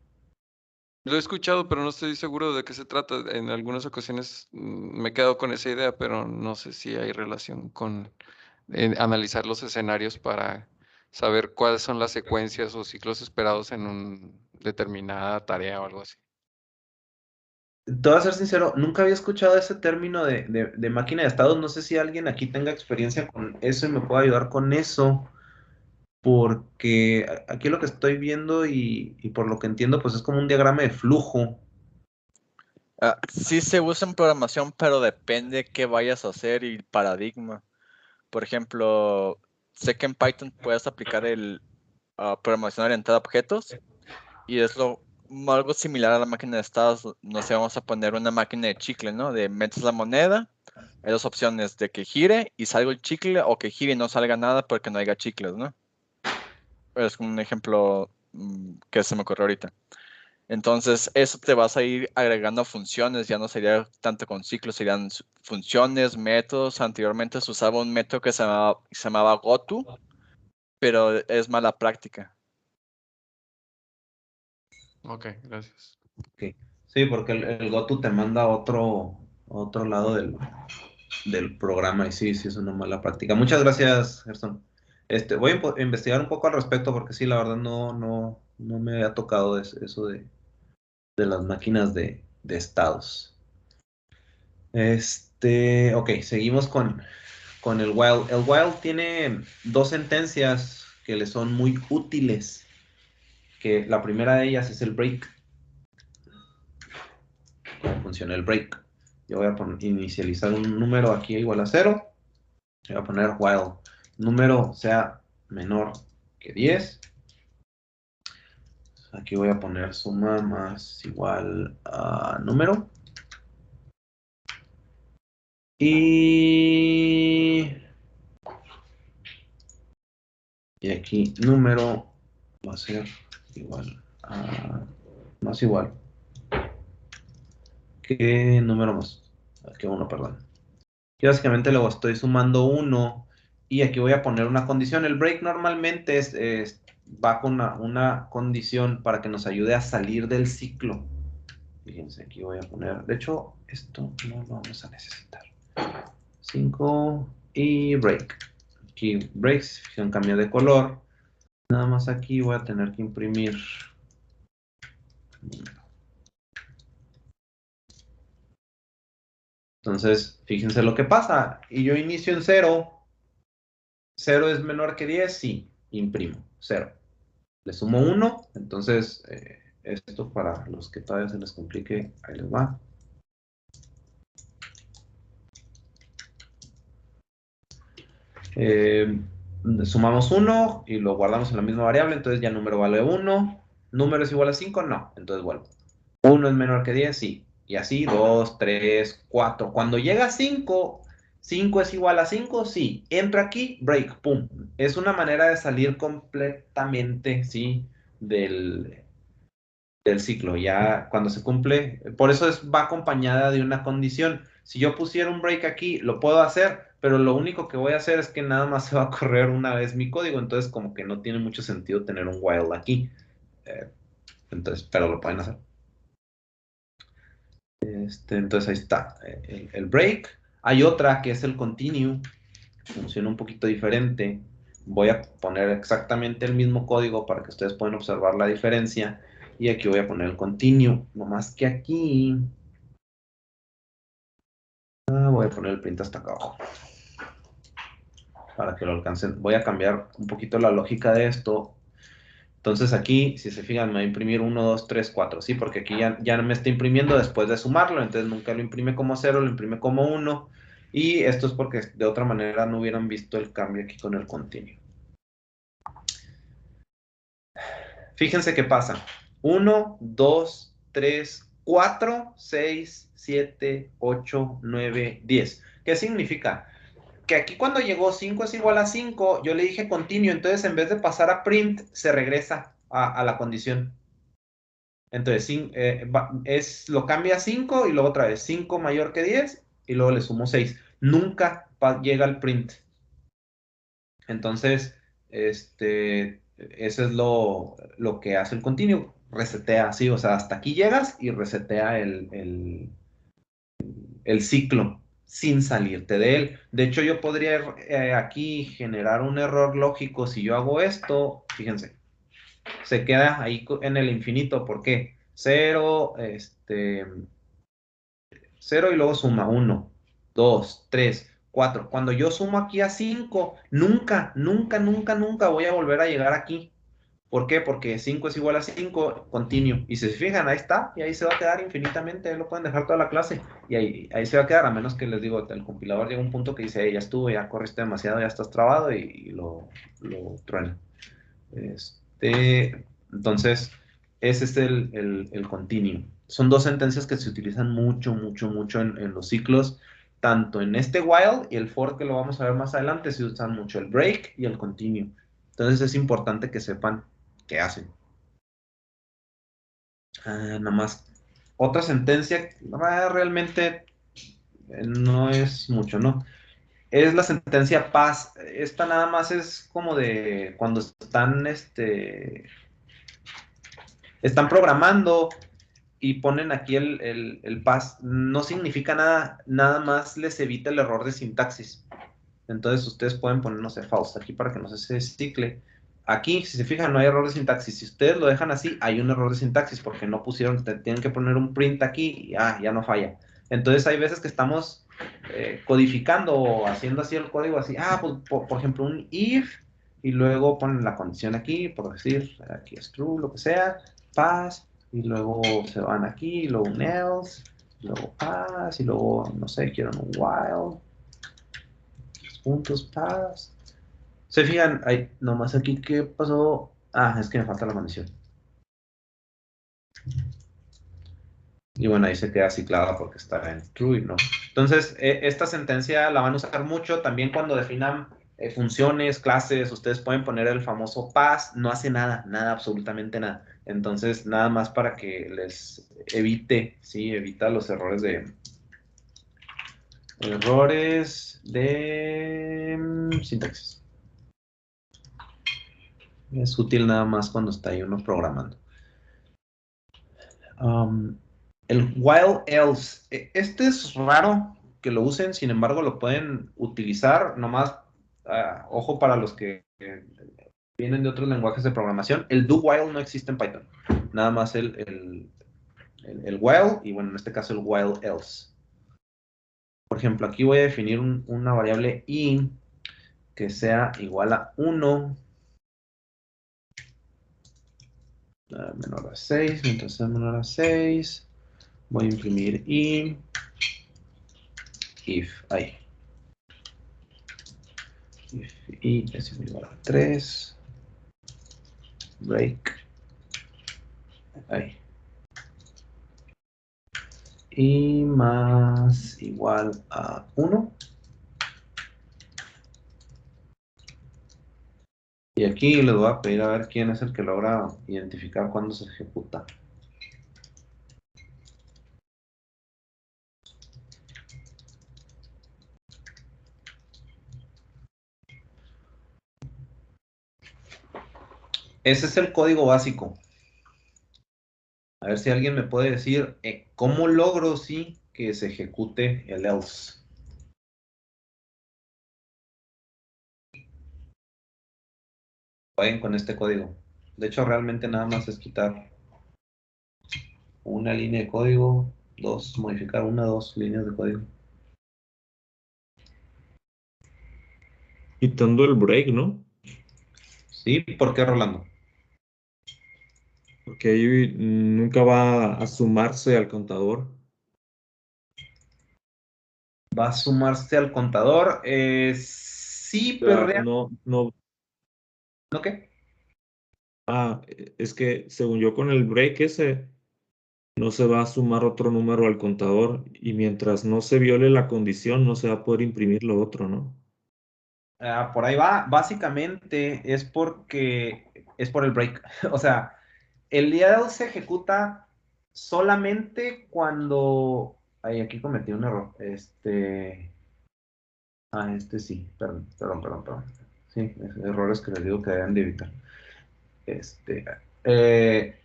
Lo he escuchado, pero no estoy seguro de qué se trata. En algunas ocasiones me he quedado con esa idea, pero no sé si hay relación con analizar los escenarios para saber cuáles son las secuencias o ciclos esperados en una determinada tarea o algo así. Te voy a ser sincero, nunca había escuchado ese término de máquina de estados. No sé si alguien aquí tenga experiencia con eso y me pueda ayudar con eso, porque aquí lo que estoy viendo y por lo que entiendo, pues es como un diagrama de flujo. Sí se usa en programación, pero depende qué vayas a hacer y el paradigma. Por ejemplo, sé que en Python puedes aplicar el programación orientada a objetos y es algo similar a la máquina de estados. No sé, vamos a poner una máquina de chicle, ¿no? De metes la moneda, hay dos opciones, de que gire y salga el chicle o que gire y no salga nada porque no haya chicles, ¿no? Es como un ejemplo que se me ocurrió ahorita. Entonces, eso te vas a ir agregando funciones, ya no sería tanto con ciclos, serían funciones, métodos. Anteriormente se usaba un método que se llamaba goto, pero es mala práctica. Ok, gracias. Ok. Sí, porque el GoTo te manda a otro lado del programa y sí, sí es una mala práctica. Muchas gracias, Gerson. Voy a investigar un poco al respecto porque sí, la verdad no me había tocado eso de las máquinas de estados. Ok, seguimos con el while. El while tiene dos sentencias que le son muy útiles, que la primera de ellas es el break. ¿Cómo funciona el break? Yo voy a inicializar un número aquí igual a 0. Voy a poner while número sea menor que 10. Aquí voy a poner suma más igual a número. Y Y aquí número va a ser igual a, más igual que número más, que 1, perdón. Aquí básicamente luego estoy sumando 1 y aquí voy a poner una condición. El break normalmente va con una condición para que nos ayude a salir del ciclo. Fíjense, aquí voy a poner, de hecho, esto no lo vamos a necesitar. 5 y break. Aquí breaks, fijan, cambia de color. Nada más aquí voy a tener que imprimir. Entonces, fíjense lo que pasa. Y yo inicio en 0. 0 es menor que 10, sí, imprimo 0. Le sumo 1, entonces esto para los que todavía se les complique, ahí les va. Sumamos 1 y lo guardamos en la misma variable, entonces ya número vale 1. ¿Número es igual a 5? No, entonces vuelvo. 1 es menor que 10, sí. Y así 2, 3, 4. Cuando llega a 5, 5 es igual a 5, sí. Entra aquí, break, pum. Es una manera de salir completamente, sí, del ciclo. Ya cuando se cumple, por eso va acompañada de una condición. Si yo pusiera un break aquí, lo puedo hacer, pero lo único que voy a hacer es que nada más se va a correr una vez mi código, entonces como que no tiene mucho sentido tener un while aquí. Entonces, pero lo pueden hacer. Entonces ahí está el break. Hay otra que es el continue, funciona un poquito diferente. Voy a poner exactamente el mismo código para que ustedes puedan observar la diferencia. Y aquí voy a poner el continue, nomás que aquí voy a poner el print hasta acá abajo para que lo alcancen. Voy a cambiar un poquito la lógica de esto. Entonces aquí, si se fijan, me va a imprimir 1, 2, 3, 4, ¿sí? Porque aquí ya no me está imprimiendo después de sumarlo, entonces nunca lo imprime como 0, lo imprime como 1. Y esto es porque de otra manera no hubieran visto el cambio aquí con el continue. Fíjense qué pasa. 1, 2, 3, 4, 6, 7, 8, 9, 10. ¿Qué significa? Que aquí cuando llegó 5 es igual a 5, yo le dije continue, entonces en vez de pasar a print, se regresa a la condición. Entonces, lo cambia a 5 y luego otra vez 5 mayor que 10 y luego le sumo 6. Nunca llega al print. Entonces, eso es lo que hace el continue. Resetea así, o sea, hasta aquí llegas y resetea el ciclo sin salirte de él. De hecho, yo podría aquí generar un error lógico si yo hago esto. Fíjense, se queda ahí en el infinito. ¿Por qué? 0, 0 y luego suma 1, 2, 3, 4. Cuando yo sumo aquí a 5, nunca, nunca, nunca, nunca voy a volver a llegar aquí. ¿Por qué? Porque 5 es igual a 5, continuo. Y si se fijan, ahí está, y ahí se va a quedar infinitamente, ahí lo pueden dejar toda la clase, y ahí se va a quedar, a menos que les digo, el compilador llega a un punto que dice, hey, ya estuvo, ya corriste demasiado, ya estás trabado, y lo truena. Entonces, ese es el continuo. Son dos sentencias que se utilizan mucho, mucho, mucho en los ciclos, tanto en este while y el for que lo vamos a ver más adelante, se usan mucho el break y el continue. Entonces es importante que sepan qué hacen. Nada más. Otra sentencia, realmente no es mucho, ¿no? Es la sentencia paz. Esta nada más es como de cuando están programando y ponen aquí el pass, no significa nada, nada más les evita el error de sintaxis. Entonces ustedes pueden poner, no sé, false aquí para que no se cicle. Aquí, si se fijan, no hay error de sintaxis. Si ustedes lo dejan así, hay un error de sintaxis porque no pusieron, tienen que poner un print aquí y ya no falla. Entonces hay veces que estamos codificando o haciendo así el código así, pues, por ejemplo, un if y luego ponen la condición aquí, por decir, aquí es true, lo que sea, pass, y luego se van aquí, y luego un else, y luego pass, y luego, no sé, quiero un while, puntos pass. Se fijan, nomás aquí, ¿qué pasó? Es que me falta la condición. Y bueno, ahí se queda ciclada porque está en true y no. Entonces, esta sentencia la van a usar mucho también cuando definan funciones, clases, ustedes pueden poner el famoso pass, no hace nada, absolutamente nada. Entonces, nada más para que les evite, ¿sí? Evita los errores de sintaxis. Es útil nada más cuando está ahí uno programando. El while else, este es raro que lo usen, sin embargo lo pueden utilizar, nomás, ojo para los que vienen de otros lenguajes de programación, el do while no existe en Python, nada más el while, y bueno, en este caso el while else. Por ejemplo, aquí voy a definir una variable i que sea igual a 1 menor a 6, mientras sea menor a 6, voy a imprimir i if, ahí. If i es igual a 3, break, ahí. Y más igual a 1. Y aquí les voy a pedir a ver quién es el que logra identificar cuándo se ejecuta. Ese es el código básico. A ver si alguien me puede decir cómo logro sí que se ejecute el else. Jueguen con este código. De hecho, realmente nada más es quitar una línea de código, modificar una, dos líneas de código. Quitando el break, ¿no? Sí, ¿por qué, Rolando? Porque ahí nunca va a sumarse al contador. ¿Va a sumarse al contador? Sí, O pero sea, no. ¿no qué? Es que según yo con el break ese no se va a sumar otro número al contador y mientras no se viole la condición no se va a poder imprimir lo otro, ¿no? Por ahí va. Básicamente es porque es por el break. O sea, el else se ejecuta solamente cuando. Ay, aquí cometí un error. Sí, perdón. Sí, errores que les digo que deben de evitar. Eh,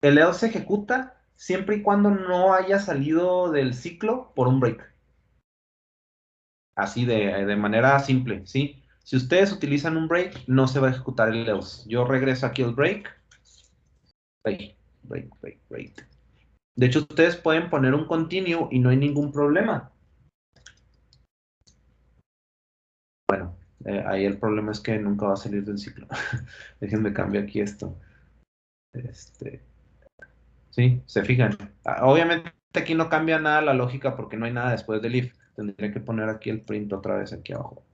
el else se ejecuta siempre y cuando no haya salido del ciclo por un break. Así de manera simple, ¿sí? Si ustedes utilizan un break, no se va a ejecutar el else. Yo regreso aquí al break. Break. De hecho, ustedes pueden poner un continue y no hay ningún problema. Bueno, ahí el problema es que nunca va a salir del ciclo. Déjenme cambiar aquí esto. Sí, se fijan. Obviamente aquí no cambia nada la lógica porque no hay nada después del if. Tendría que poner aquí el print otra vez aquí abajo.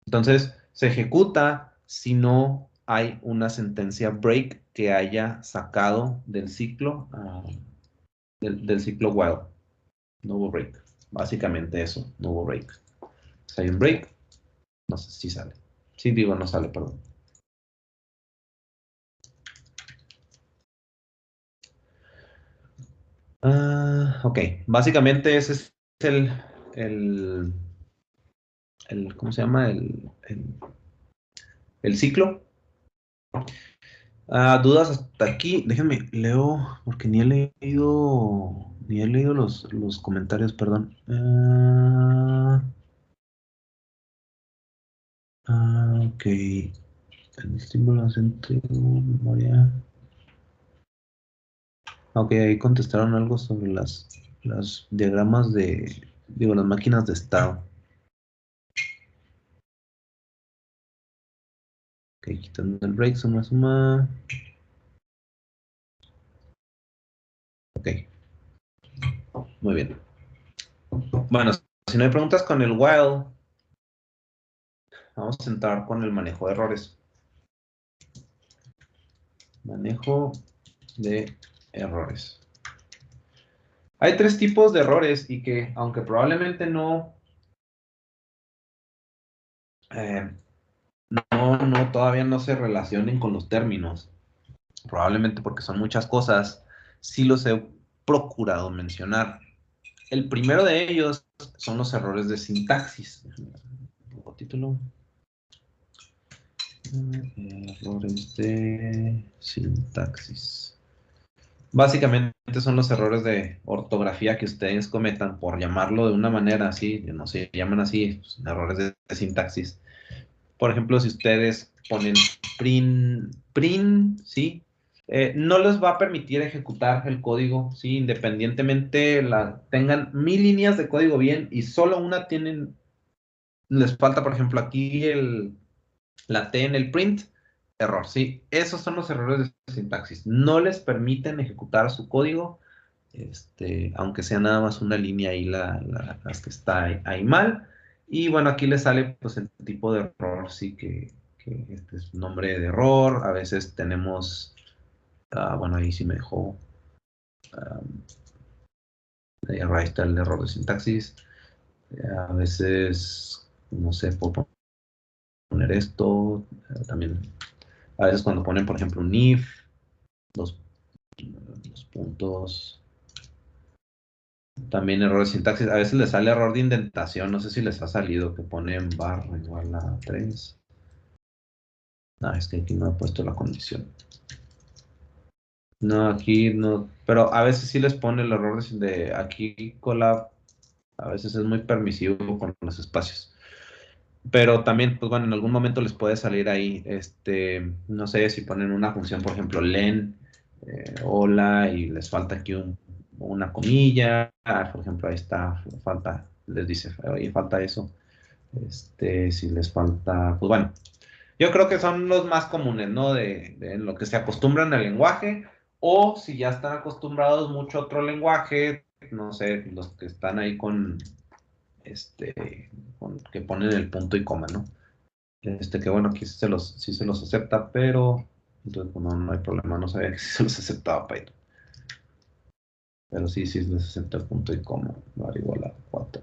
Entonces, se ejecuta si no hay una sentencia break que haya sacado del ciclo, del ciclo while. No hubo break. Básicamente eso, no hubo break. Si hay un break, no sé si sale. Sí, digo, no sale, perdón. Ok, básicamente ese es ¿cómo se llama? El ciclo. Dudas hasta aquí. Déjenme, leo, porque ni he leído los comentarios, perdón. Ok. El símbolo acento, memoria. Ok, ahí contestaron algo sobre las diagramas las máquinas de estado. Ok, quitando el break, suma. Ok, muy bien. Bueno, si no hay preguntas con el while, vamos a entrar con el manejo de errores. Manejo de errores. Hay tres tipos de errores y que, aunque probablemente no Todavía no se relacionen con los términos. Probablemente porque son muchas cosas. Sí los he procurado mencionar. El primero de ellos son los errores de sintaxis. Título. Errores de sintaxis. Básicamente son los errores de ortografía que ustedes cometan, por llamarlo de una manera así, no se llaman así, pues, errores de sintaxis. Por ejemplo, si ustedes ponen print, ¿sí? No les va a permitir ejecutar el código, ¿sí? Independientemente tengan 1000 líneas de código bien y solo una les falta, por ejemplo, aquí la T en el print, error, ¿sí? Esos son los errores de sintaxis. No les permiten ejecutar su código, aunque sea nada más una línea ahí las que está ahí mal. Y bueno, aquí les sale pues el tipo de error, sí, que este es nombre de error. A veces tenemos, bueno, ahí sí me dejó, ahí está el error de sintaxis. A veces, no sé, puedo poner esto, también. A veces cuando ponen, por ejemplo, un if, los puntos. También error de sintaxis. A veces les sale error de indentación. No sé si les ha salido que ponen barra igual a 3. No, es que aquí no he puesto la condición. No, aquí no. Pero a veces sí les pone el error de aquí Colab. A veces es muy permisivo con los espacios. Pero también, pues bueno, en algún momento les puede salir ahí, no sé, si ponen una función, por ejemplo, len, hola, y les falta aquí una comilla, por ejemplo, ahí está, falta, les dice, oye, falta eso, si les falta, pues bueno, yo creo que son los más comunes, ¿no? De lo que se acostumbran al lenguaje, o si ya están acostumbrados mucho a otro lenguaje, no sé, los que están ahí que ponen el punto y coma, ¿no? Que bueno, aquí sí se los acepta, pero entonces pues, no hay problema, no sabía que sí se los aceptaba Python. Pero sí les acepta el punto y coma, var igual a 4.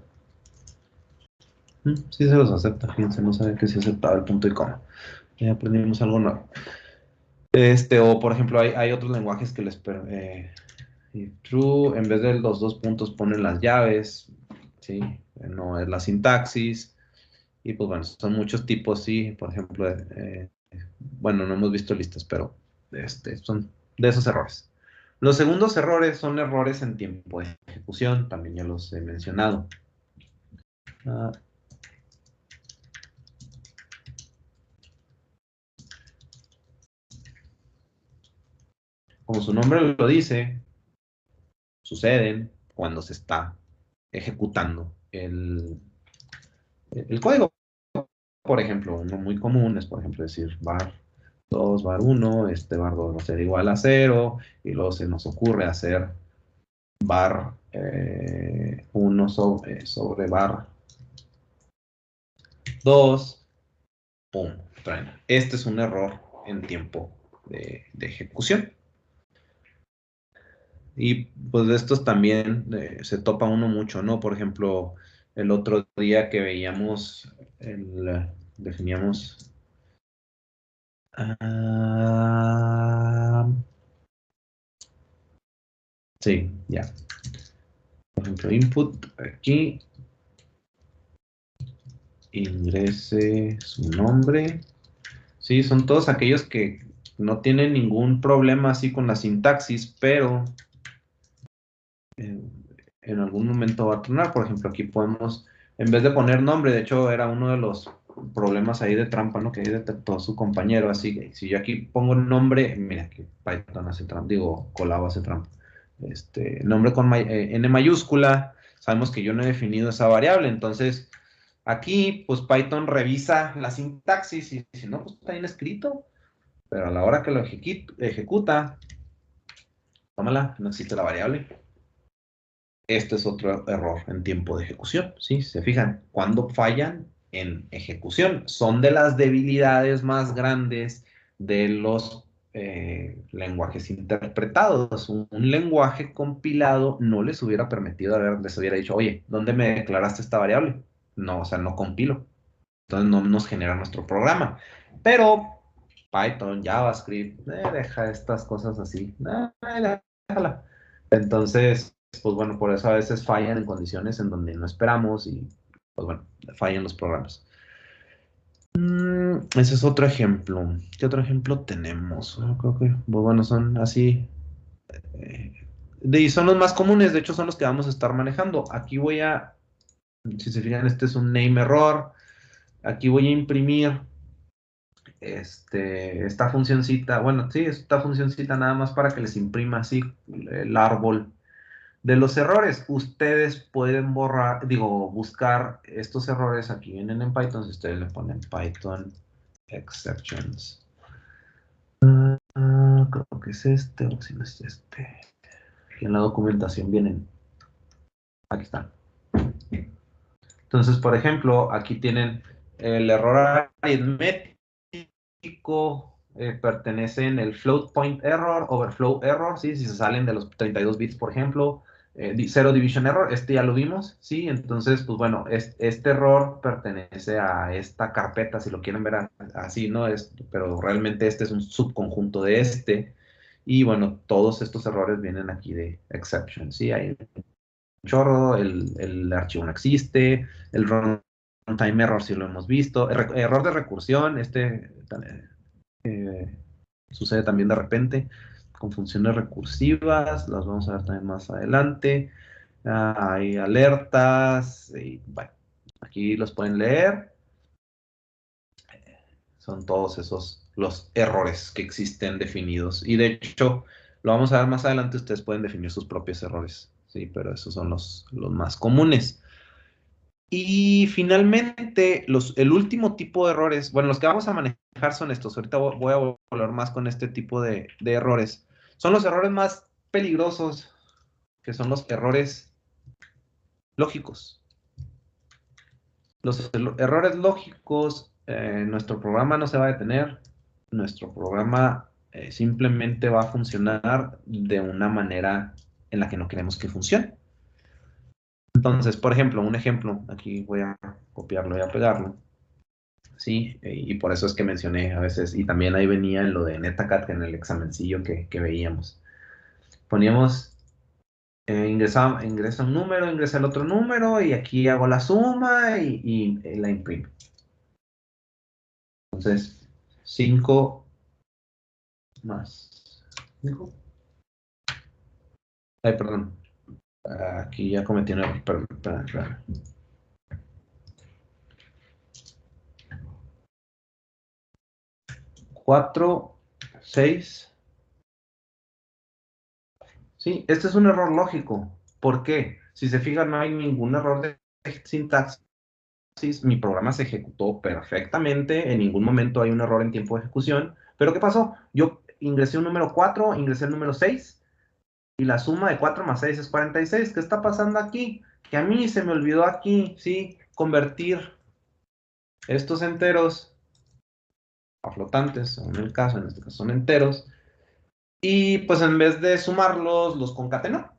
Sí se los acepta, fíjense, no sabía que sí aceptaba el punto y coma. Ya aprendimos algo nuevo. O por ejemplo, hay otros lenguajes que true, en vez de los dos puntos ponen las llaves, ¿sí? No es la sintaxis. Y pues bueno, son muchos tipos, sí, por ejemplo, bueno, no hemos visto listas, pero son de esos errores. Los segundos errores son errores en tiempo de ejecución, también ya los he mencionado. Como su nombre lo dice, suceden cuando se está ejecutando el código. Por ejemplo, uno muy común es, por ejemplo, decir var 2, var 1, var 2 va a ser igual a 0, y luego se nos ocurre hacer var 1 sobre var 2, pum, traen. Este es un error en tiempo de ejecución. Y pues de estos también se topa uno mucho, ¿no? Por ejemplo, el otro día que veíamos, definíamos... sí, ya. Por ejemplo, input aquí. Ingrese su nombre. Sí, son todos aquellos que no tienen ningún problema así con la sintaxis, pero en algún momento va a tronar. Por ejemplo, aquí podemos, en vez de poner nombre, de hecho era uno de los problemas ahí de trampa, ¿no? Que ahí detectó su compañero. Así que si yo aquí pongo nombre, mira que Python hace trampa, digo, Colab hace trampa. Nombre con N mayúscula, sabemos que yo no he definido esa variable, entonces aquí pues Python revisa la sintaxis y si no, pues está bien escrito, pero a la hora que lo ejecuta, tómala, no existe la variable. Este es otro error en tiempo de ejecución, ¿sí? Se fijan, cuando fallan en ejecución, son de las debilidades más grandes de los lenguajes interpretados. Un lenguaje compilado no les hubiera permitido les hubiera dicho, oye, ¿dónde me declaraste esta variable? No, o sea, no compilo. entonces no nos genera nuestro programa. Pero Python, JavaScript, deja estas cosas así, déjala. Entonces, pues bueno, por eso a veces fallan en condiciones en donde no esperamos y, pues bueno, fallan los programas. Ese es otro ejemplo. ¿Qué otro ejemplo tenemos? Creo que, pues bueno, son así. Y son los más comunes, de hecho son los que vamos a estar manejando. Aquí voy a, si se fijan, este es un name error. Aquí voy a imprimir esta funcioncita, bueno, sí, esta funcioncita nada más para que les imprima así el árbol de los errores. Ustedes pueden buscar estos errores, aquí vienen en Python, si ustedes le ponen Python exceptions. Creo que es este, o si no es este. Aquí en la documentación vienen. Aquí están. Entonces, por ejemplo, aquí tienen el error aritmético, pertenece en el float point error, overflow error, ¿sí? Si se salen de los 32 bits, por ejemplo, zero division error, este ya lo vimos, ¿sí? Entonces, pues bueno, este error pertenece a esta carpeta, si lo quieren ver así, ¿no? Pero realmente este es un subconjunto de este, y bueno, todos estos errores vienen aquí de exception, ¿sí? Hay chorro, el archivo no existe, el runtime error sí lo hemos visto, error de recursión, sucede también de repente con funciones recursivas, las vamos a ver también más adelante. Hay alertas, y bueno, aquí los pueden leer. Son todos esos los errores que existen definidos. Y de hecho, lo vamos a ver más adelante, ustedes pueden definir sus propios errores, ¿sí? Pero esos son los más comunes. Y finalmente, el último tipo de errores, bueno, los que vamos a manejar son estos. Ahorita voy a volver más con este tipo de errores. Son los errores más peligrosos, que son los errores lógicos. Los errores lógicos, nuestro programa no se va a detener. Nuestro programa simplemente va a funcionar de una manera en la que no queremos que funcione. Entonces, por ejemplo, un ejemplo, aquí voy a copiarlo y a pegarlo. Sí, y por eso es que mencioné a veces, y también ahí venía en lo de NetaCat en el examencillo que veíamos. Poníamos, ingresa un número, ingresa el otro número, y aquí hago la suma y la imprimo. Entonces, 5 más 5. Ay, perdón. Aquí ya cometí un error, perdón. 4, 6. Sí, este es un error lógico. ¿Por qué? Si se fijan, no hay ningún error de sintaxis. Mi programa se ejecutó perfectamente. En ningún momento hay un error en tiempo de ejecución. ¿Pero qué pasó? Yo ingresé un número 4, ingresé el número 6. Y la suma de 4 más 6 es 46. ¿Qué está pasando aquí? Que a mí se me olvidó aquí, ¿sí? Convertir estos enteros a flotantes, en este caso son enteros, y pues en vez de sumarlos, los concatenó.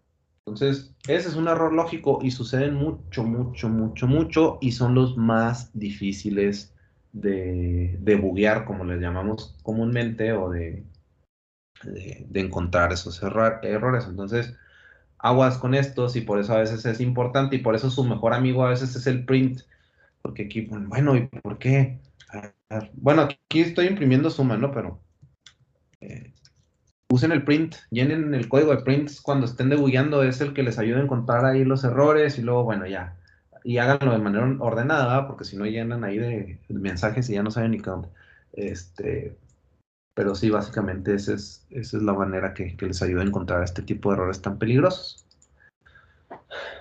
Entonces, ese es un error lógico y suceden mucho, y son los más difíciles de buguear, como les llamamos comúnmente, o de encontrar esos errores. Entonces, aguas con estos, y por eso a veces es importante, y por eso su mejor amigo a veces es el print, porque aquí, bueno, ¿y por qué? Bueno, aquí estoy imprimiendo suma, ¿no? Pero usen el print, llenen el código de prints cuando estén debugueando, es el que les ayuda a encontrar ahí los errores, y luego, bueno, ya, y háganlo de manera ordenada, ¿verdad? Porque si no llenan ahí de mensajes y ya no saben ni qué onda. Pero sí, básicamente esa es la manera que les ayuda a encontrar este tipo de errores tan peligrosos.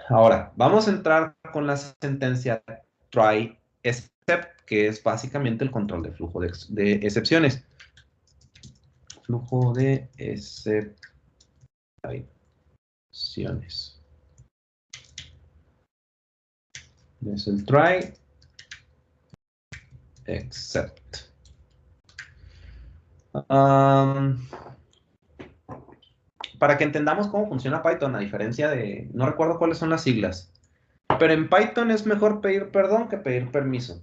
Ahora, vamos a entrar con la sentencia try except, que es básicamente el control de flujo de excepciones. Flujo de excepciones. Es el try except. Para que entendamos cómo funciona Python, a diferencia de, no recuerdo cuáles son las siglas, pero en Python es mejor pedir perdón que pedir permiso.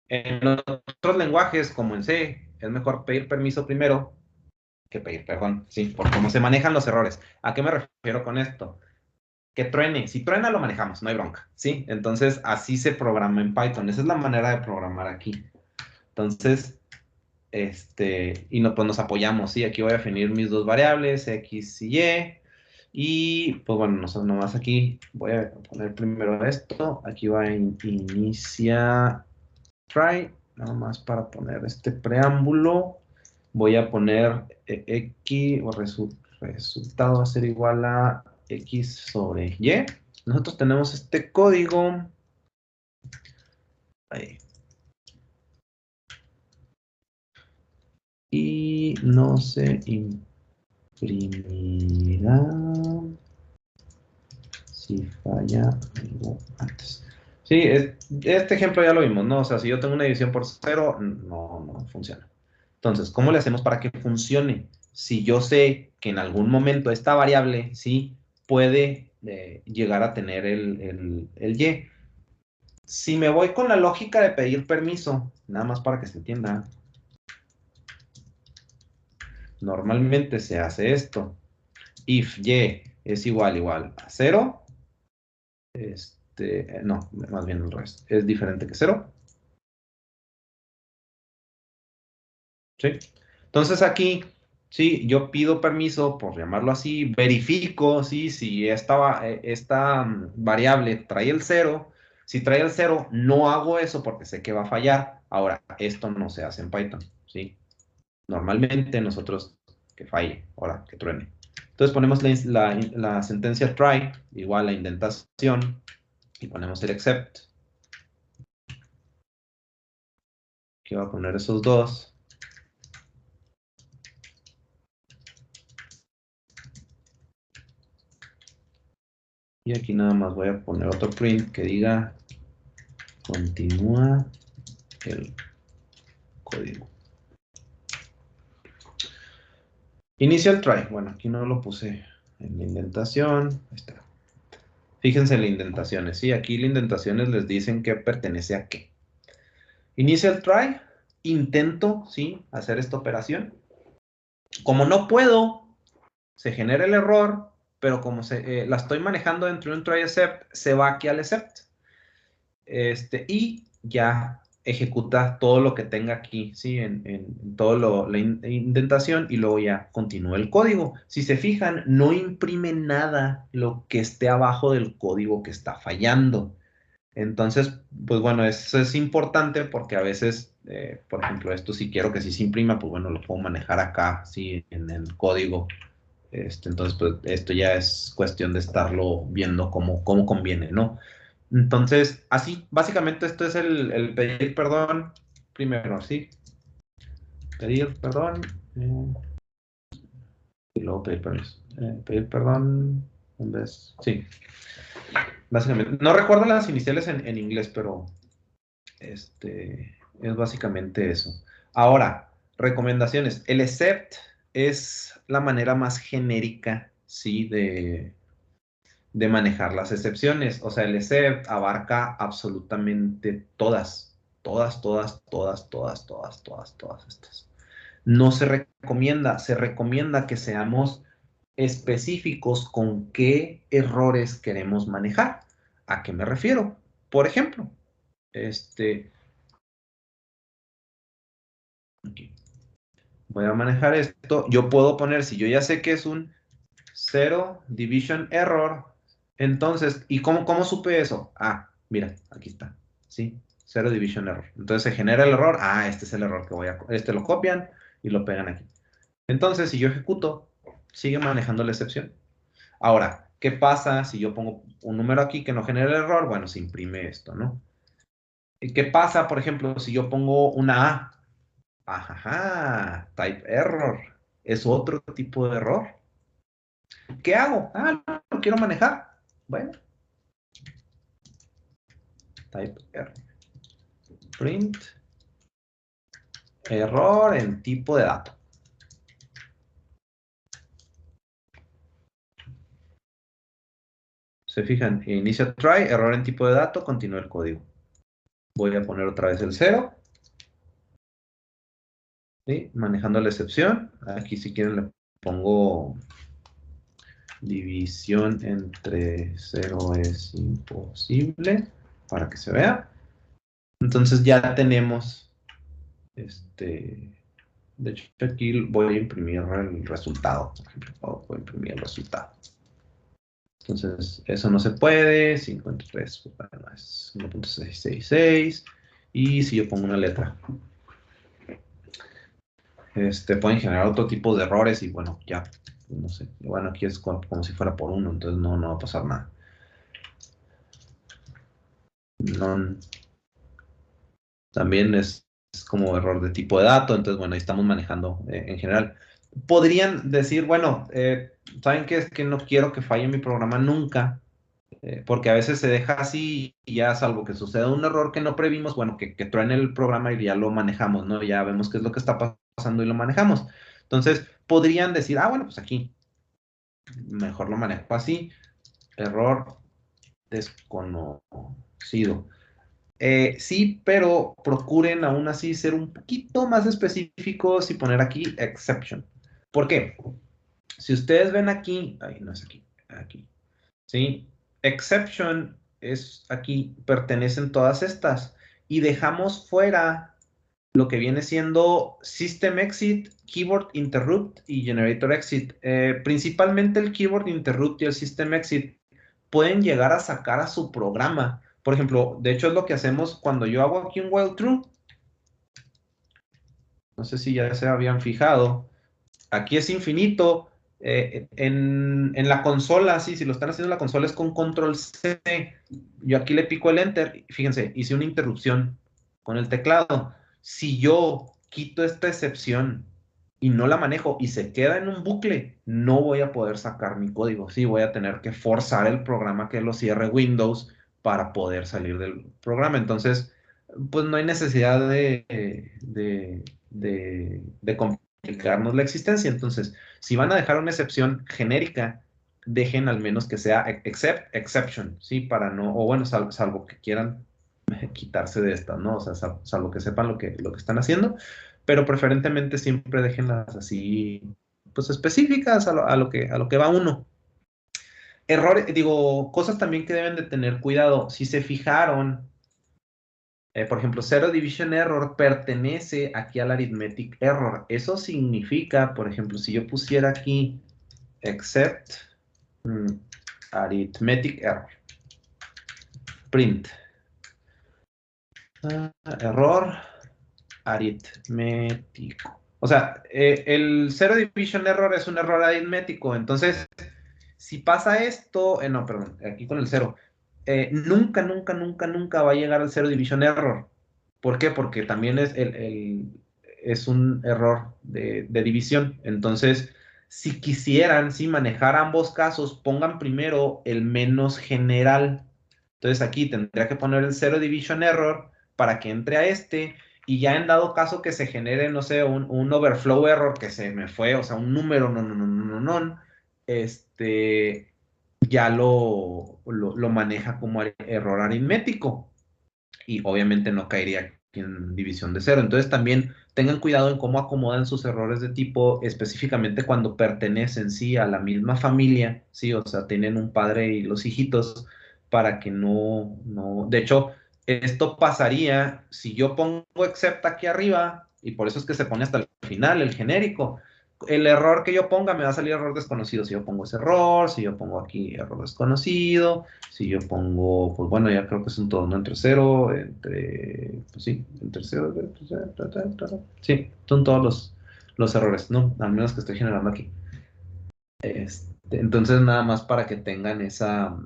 En otros lenguajes, como en C, es mejor pedir permiso primero que pedir perdón, sí, por cómo se manejan los errores. ¿A qué me refiero con esto? Que truene, si truena lo manejamos, no hay bronca, ¿sí? Entonces, así se programa en Python, esa es la manera de programar aquí. Entonces, y no, pues nos apoyamos, ¿sí? Aquí voy a definir mis dos variables, X y Y, pues bueno, nomás aquí voy a poner primero esto, aquí va a inicia try, nada más para poner este preámbulo, voy a poner X, o resultado va a ser igual a X sobre Y. Nosotros tenemos este código, ahí, y no se imprimirá si falla algo antes. Sí, este ejemplo ya lo vimos, ¿no? O sea, si yo tengo una división por 0, no funciona. Entonces, ¿cómo le hacemos para que funcione? Si yo sé que en algún momento esta variable, sí, puede llegar a tener el Y. Si me voy con la lógica de pedir permiso, nada más para que se entienda, normalmente se hace esto. If Y es igual a 0, no, más bien al revés, es diferente que 0. ¿Sí? Entonces aquí, sí, yo pido permiso, por llamarlo así, verifico, ¿sí? Si esta variable trae el 0. Si trae el 0, no hago eso porque sé que va a fallar. Ahora, esto no se hace en Python, ¿sí? Normalmente nosotros que falle, ahora que truene. Entonces ponemos la sentencia try igual a indentación y ponemos el except. Aquí voy a poner esos dos. Y aquí nada más voy a poner otro print que diga continúa el código. Initial try. Bueno, aquí no lo puse en la indentación. Ahí está. Fíjense en las indentaciones. Sí, aquí las indentaciones les dicen que pertenece a qué. Initial try. Intento, sí, hacer esta operación. Como no puedo, se genera el error, pero como la estoy manejando dentro de un try except, se va aquí al except. Y ya ejecuta todo lo que tenga aquí, ¿sí? En todo la indentación y luego ya continúa el código. Si se fijan, no imprime nada lo que esté abajo del código que está fallando. Entonces, pues bueno, eso es importante porque a veces, por ejemplo, esto si quiero que sí se imprima, pues bueno, lo puedo manejar acá, ¿sí? En el código. Entonces, pues esto ya es cuestión de estarlo viendo cómo conviene, ¿no? Entonces, así, básicamente esto es el pedir perdón primero, ¿sí? Pedir perdón y luego pedir permiso. Pedir perdón en vez, sí, básicamente. No recuerdo las iniciales en inglés, pero es básicamente eso. Ahora, recomendaciones. El except es la manera más genérica, ¿sí? De manejar las excepciones. O sea, el except abarca absolutamente todas estas. No se recomienda que seamos específicos con qué errores queremos manejar. ¿A qué me refiero? Por ejemplo, aquí, voy a manejar esto. Yo puedo poner, si yo ya sé que es un zero division error, entonces, ¿y cómo supe eso? Ah, mira, aquí está, ¿sí? Zero division error. Entonces se genera el error. Ah, este es el error que lo copian y lo pegan aquí. Entonces, si yo ejecuto, sigue manejando la excepción. Ahora, ¿qué pasa si yo pongo un número aquí que no genera el error? Bueno, se imprime esto, ¿no? ¿Y qué pasa, por ejemplo, si yo pongo una A? Ajá, type error. Es otro tipo de error. ¿Qué hago? Ah, lo quiero manejar. Bueno, type error. Print error en tipo de dato. Se fijan, inicia try, error en tipo de dato, continúa el código. Voy a poner otra vez el 0 ¿sí? Manejando la excepción. Aquí si quieren le pongo división entre 0 es imposible para que se vea. Entonces ya tenemos, de hecho aquí voy a imprimir el resultado. Por ejemplo, voy a imprimir el resultado. Entonces eso no se puede, 53, bueno, es 1.666. Y si yo pongo una letra, pueden generar otro tipo de errores y bueno, ya, no sé. Bueno, aquí es como si fuera por uno, entonces no va a pasar nada. También es como error de tipo de dato, entonces bueno, ahí estamos manejando en general. Podrían decir, bueno, ¿saben qué? Es que no quiero que falle mi programa nunca, porque a veces se deja así y ya salvo que suceda un error que no previmos, bueno, que truene el programa y ya lo manejamos, ¿no? Ya vemos qué es lo que está pasando y lo manejamos. Entonces, podrían decir, bueno, pues aquí, mejor lo manejo así, error desconocido. Sí, pero procuren aún así ser un poquito más específicos y poner aquí exception. ¿Por qué? Si ustedes ven aquí, ahí no es aquí, ¿sí? Exception es aquí, pertenecen todas estas. Y dejamos fuera lo que viene siendo System Exit, Keyboard Interrupt y Generator Exit. Principalmente el Keyboard Interrupt y el System Exit pueden llegar a sacar a su programa. Por ejemplo, de hecho es lo que hacemos cuando yo hago aquí un while true. No sé si ya se habían fijado. Aquí es infinito. En la consola, sí, si lo están haciendo en la consola es con control C. Yo aquí le pico el enter. Fíjense, hice una interrupción con el teclado. Si yo quito esta excepción y no la manejo y se queda en un bucle, no voy a poder sacar mi código. Sí, voy a tener que forzar el programa que lo cierre Windows para poder salir del programa. Entonces, pues no hay necesidad de complicarnos la existencia. Entonces, si van a dejar una excepción genérica, dejen al menos que sea except, exception, ¿sí? Para no, o bueno, salvo que quieran quitarse de esta, ¿no? O sea, salvo que sepan lo que están haciendo, pero preferentemente siempre déjenlas así, pues específicas a lo que va uno. Errores, digo, cosas también que deben de tener cuidado. Si se fijaron, por ejemplo, Zero Division Error pertenece aquí al Arithmetic Error. Eso significa, por ejemplo, si yo pusiera aquí except Arithmetic Error, print, error aritmético. O sea, el Zero Division Error es un error aritmético. Entonces, si pasa esto, no, perdón, aquí con el cero, nunca, nunca, nunca, nunca va a llegar al Zero Division Error. ¿Por qué? Porque también es un error de división. Entonces, si quisieran, manejar ambos casos, pongan primero el menos general. Entonces aquí tendría que poner el Zero Division Error para que entre a y ya en dado caso que se genere, no sé, un overflow error que se me fue, o sea, un número, no, ya lo maneja como error aritmético y obviamente no caería aquí en división de cero. Entonces también tengan cuidado en cómo acomodan sus errores de tipo, específicamente cuando pertenecen, sí, a la misma familia, sí, o sea, tienen un padre y los hijitos, para que de hecho, esto pasaría si yo pongo except aquí arriba, y por eso es que se pone hasta el final, el genérico. El error que yo ponga me va a salir error desconocido. Si yo pongo ese error, si yo pongo aquí error desconocido, si yo pongo, pues bueno, ya creo que es un todo, ¿no? Entre cero, pues sí, entre cero, sí, son todos los errores, ¿no? Al menos que estoy generando aquí. Entonces, nada más para que tengan esa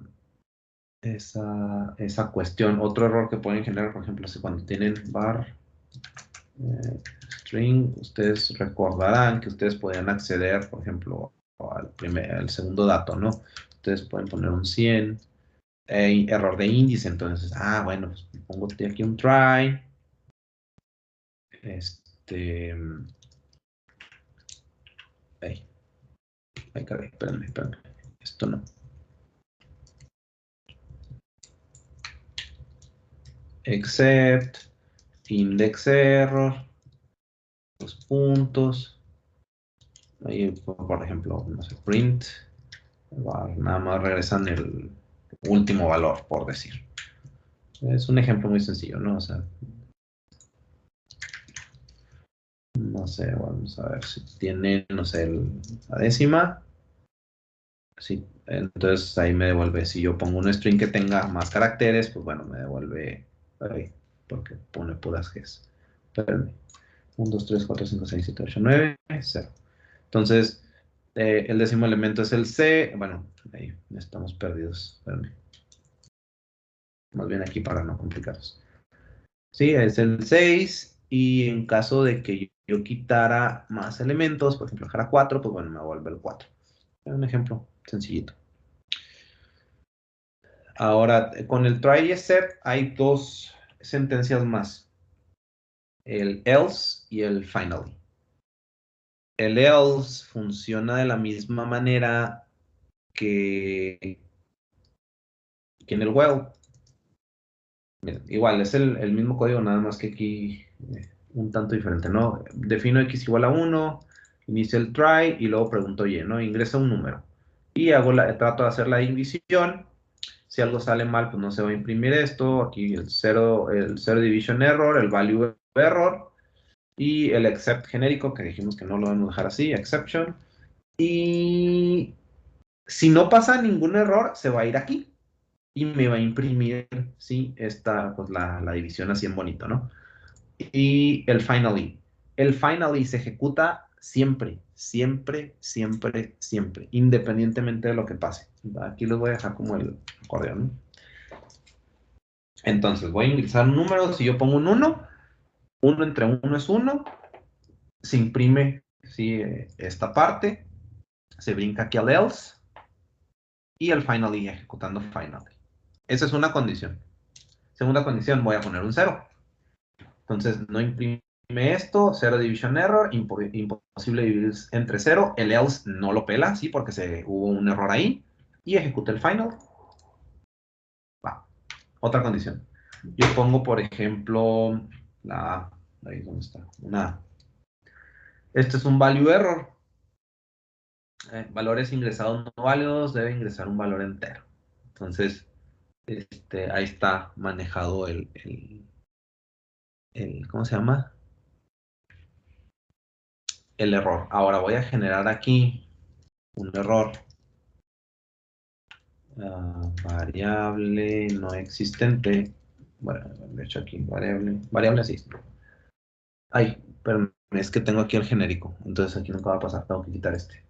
cuestión. Otro error que pueden generar, por ejemplo, es cuando tienen var string, ustedes recordarán que ustedes podían acceder, por ejemplo, al segundo dato, ¿no? Ustedes pueden poner un 100, error de índice, entonces, bueno, pues pongo aquí un try, caray, espérame, esto no. Except, index error, los puntos. Ahí, por ejemplo, no sé, print. Nada más regresan el último valor, por decir. Es un ejemplo muy sencillo, ¿no? O sea, no sé, vamos a ver si tiene, no sé, la décima. Sí, entonces ahí me devuelve. Si yo pongo un string que tenga más caracteres, pues bueno, me devuelve ahí, porque pone puras Gs. Espérenme. 1, 2, 3, 4, 5, 6, 7, 8, 9, 0. Entonces, el décimo elemento es el C. Bueno, ahí estamos perdidos. Espérenme. Más bien aquí para no complicaros. Sí, es el 6. Y en caso de que yo quitara más elementos, por ejemplo, dejara 4, pues bueno, me vuelve el 4. Es un ejemplo sencillito. Ahora, con el try except hay dos sentencias más. El else y el finally. El else funciona de la misma manera que en el while. Miren, igual, es el mismo código, nada más que aquí un tanto diferente, ¿no? Defino x igual a 1, inicio el try y luego pregunto y, ¿no? Ingresa un número. Y trato de hacer la división. Si algo sale mal, pues no se va a imprimir esto. Aquí el zero division error, el value error y el except genérico, que dijimos que no lo vamos a dejar así, exception. Y si no pasa ningún error, se va a ir aquí y me va a imprimir, sí, pues la división así en bonito, ¿no? Y el finally. El finally se ejecuta siempre, siempre, siempre, siempre, independientemente de lo que pase. Aquí les voy a dejar como el acordeón, ¿no? Entonces, voy a ingresar un número. Si yo pongo un 1, 1 entre 1 es 1. Se imprime, ¿sí? Esta parte. Se brinca aquí al else. Y el finally, ejecutando finally. Esa es una condición. Segunda condición, voy a poner un 0. Entonces, no imprime esto. 0 division error. Imposible dividir entre 0. El else no lo pela, ¿sí? Porque hubo un error ahí. Y ejecuta el final. Va. Otra condición. Yo pongo, por ejemplo, ahí donde está, una. Este es un value error. Valores ingresados no válidos, debe ingresar un valor entero. Entonces, ahí está manejado ¿cómo se llama? El error. Ahora voy a generar aquí un error. Variable no existente. Bueno, de hecho aquí, variable así. Ay, pero es que tengo aquí el genérico. Entonces aquí nunca va a pasar, tengo que quitar este.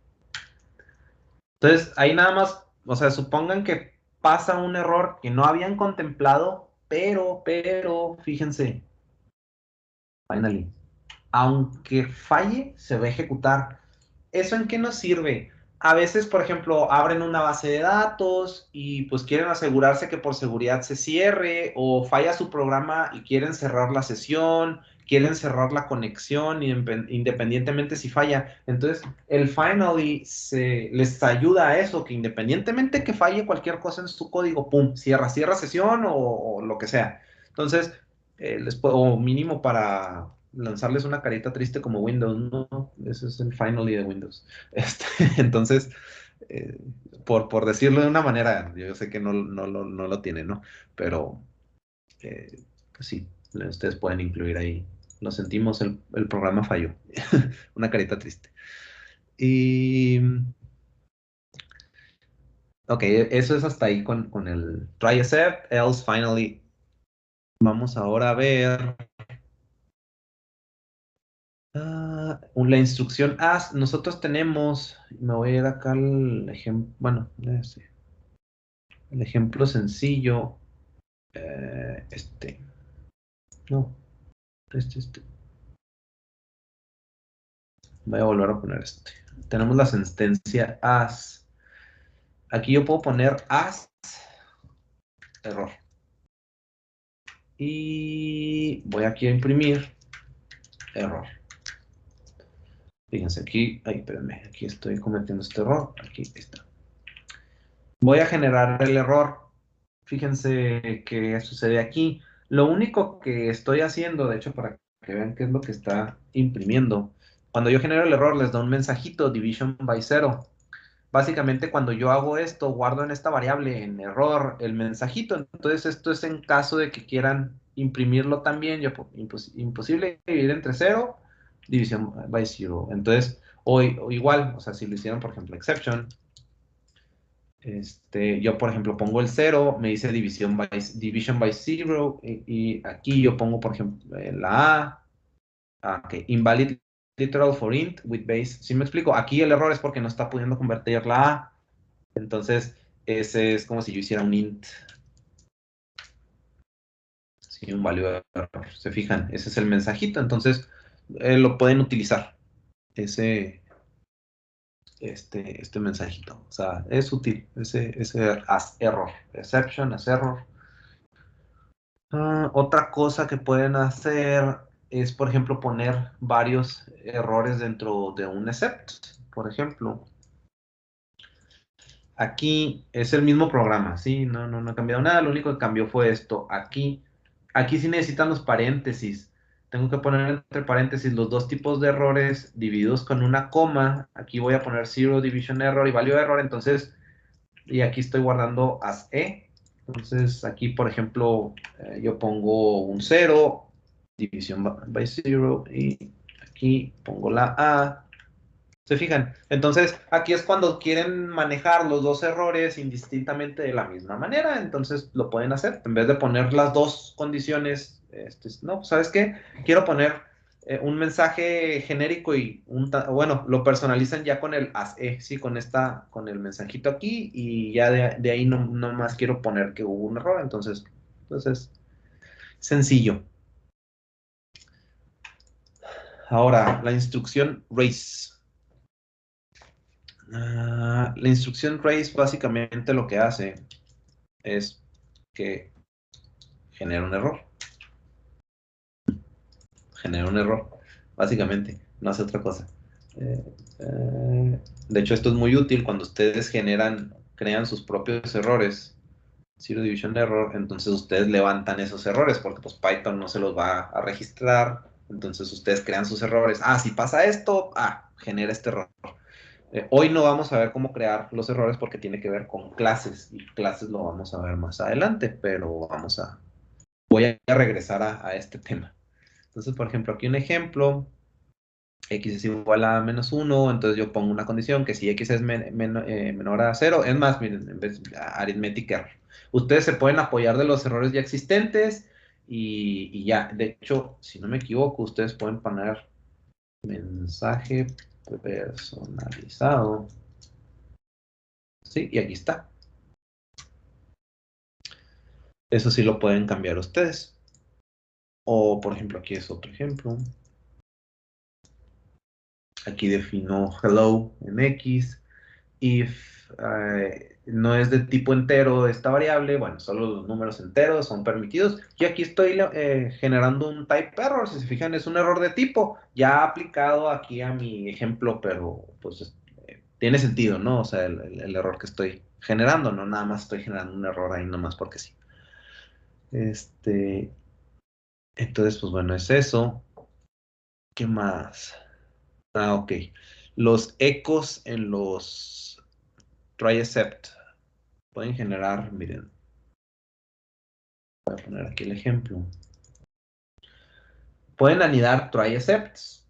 Entonces, ahí nada más, o sea, supongan que pasa un error que no habían contemplado, pero, fíjense, finally, aunque falle, se va a ejecutar. ¿Eso en qué nos sirve? A veces, por ejemplo, abren una base de datos y pues quieren asegurarse que por seguridad se cierre, o falla su programa y quieren cerrar la sesión, quieren cerrar la conexión independientemente si falla. Entonces, el finally les ayuda a eso, que independientemente que falle cualquier cosa en su código, pum, cierra sesión o lo que sea. Entonces, o mínimo para lanzarles una carita triste como Windows, no, ese es el finally de Windows. Entonces, eh, por decirlo de una manera, yo sé que no lo tiene, ¿no? Pero, pues sí, ustedes pueden incluir ahí. Lo sentimos, el programa falló. Una carita triste. Y, ok, eso es hasta ahí con el try except, else, finally. Vamos ahora a ver la instrucción as. Nosotros tenemos, me voy a ir acá al ejemplo, bueno, el ejemplo sencillo. No, este. Voy a volver a poner este. Tenemos la sentencia as. Aquí yo puedo poner as error. Y voy aquí a imprimir error. Fíjense aquí, ay, espérenme, aquí estoy cometiendo este error. Aquí está. Voy a generar el error. Fíjense que sucede aquí. Lo único que estoy haciendo, de hecho, para que vean qué es lo que está imprimiendo. Cuando yo genero el error, les da un mensajito, division by 0. Básicamente, cuando yo hago esto, guardo en esta variable, en error, el mensajito. Entonces, esto es en caso de que quieran imprimirlo también. Imposible dividir entre 0, división by 0. Entonces, o igual, o sea, si lo hicieron, por ejemplo, exception, yo, por ejemplo, pongo el 0, me dice division by 0, y aquí yo pongo, por ejemplo, la A. Ok, invalid literal for int with base. ¿Sí me explico? Aquí el error es porque no está pudiendo convertir la A. Entonces, ese es como si yo hiciera un int. Sí, un value de error. ¿Se fijan? Ese es el mensajito. Entonces, lo pueden utilizar. Este mensajito. O sea, es útil. Ese as error. Exception, as error. Otra cosa que pueden hacer es, por ejemplo, poner varios errores dentro de un except. Por ejemplo, aquí es el mismo programa, ¿sí? No ha cambiado nada, lo único que cambió fue esto. Aquí sí necesitan los paréntesis. Tengo que poner entre paréntesis los dos tipos de errores divididos con una coma. Aquí voy a poner zero division error y value error, entonces, y aquí estoy guardando as e. Entonces, aquí, por ejemplo, yo pongo un 0, división by 0, y aquí pongo la A. ¿Se fijan? Entonces, aquí es cuando quieren manejar los dos errores indistintamente de la misma manera. Entonces, lo pueden hacer. En vez de poner las dos condiciones, no, pues, ¿sabes qué? Quiero poner un mensaje genérico y bueno, lo personalizan ya con el as e, sí, con el mensajito aquí, y ya de ahí no más quiero poner que hubo un error. Entonces, pues es sencillo. Ahora, la instrucción raise. La instrucción raise básicamente lo que hace es que genera un error. Genera un error, básicamente, no hace otra cosa. De hecho, esto es muy útil cuando ustedes crean sus propios errores. Zero Division Error, entonces ustedes levantan esos errores porque pues Python no se los va a registrar. Entonces ustedes crean sus errores. Si pasa esto, genera este error. Hoy no vamos a ver cómo crear los errores porque tiene que ver con clases, y clases lo vamos a ver más adelante, pero voy a regresar a este tema. Entonces, por ejemplo, aquí un ejemplo, x es igual a -1, entonces yo pongo una condición que si x es menor a 0, es más, miren, en vez de arithmetic error. Ustedes se pueden apoyar de los errores ya existentes y ya, de hecho, si no me equivoco, ustedes pueden poner mensaje personalizado. Sí, y aquí está. Eso sí lo pueden cambiar ustedes. O, por ejemplo, aquí es otro ejemplo. Aquí defino hello en X. If no es de tipo entero esta variable, bueno, solo los números enteros son permitidos. Y aquí estoy generando un type error. Si se fijan, es un error de tipo. Ya aplicado aquí a mi ejemplo, pero pues tiene sentido, ¿no? O sea, el error que estoy generando, no nada más estoy generando un error ahí nomás porque sí. Entonces, pues bueno, es eso. ¿Qué más? Ok. Los ecos en los try except pueden generar, miren, voy a poner aquí el ejemplo. Pueden anidar try excepts.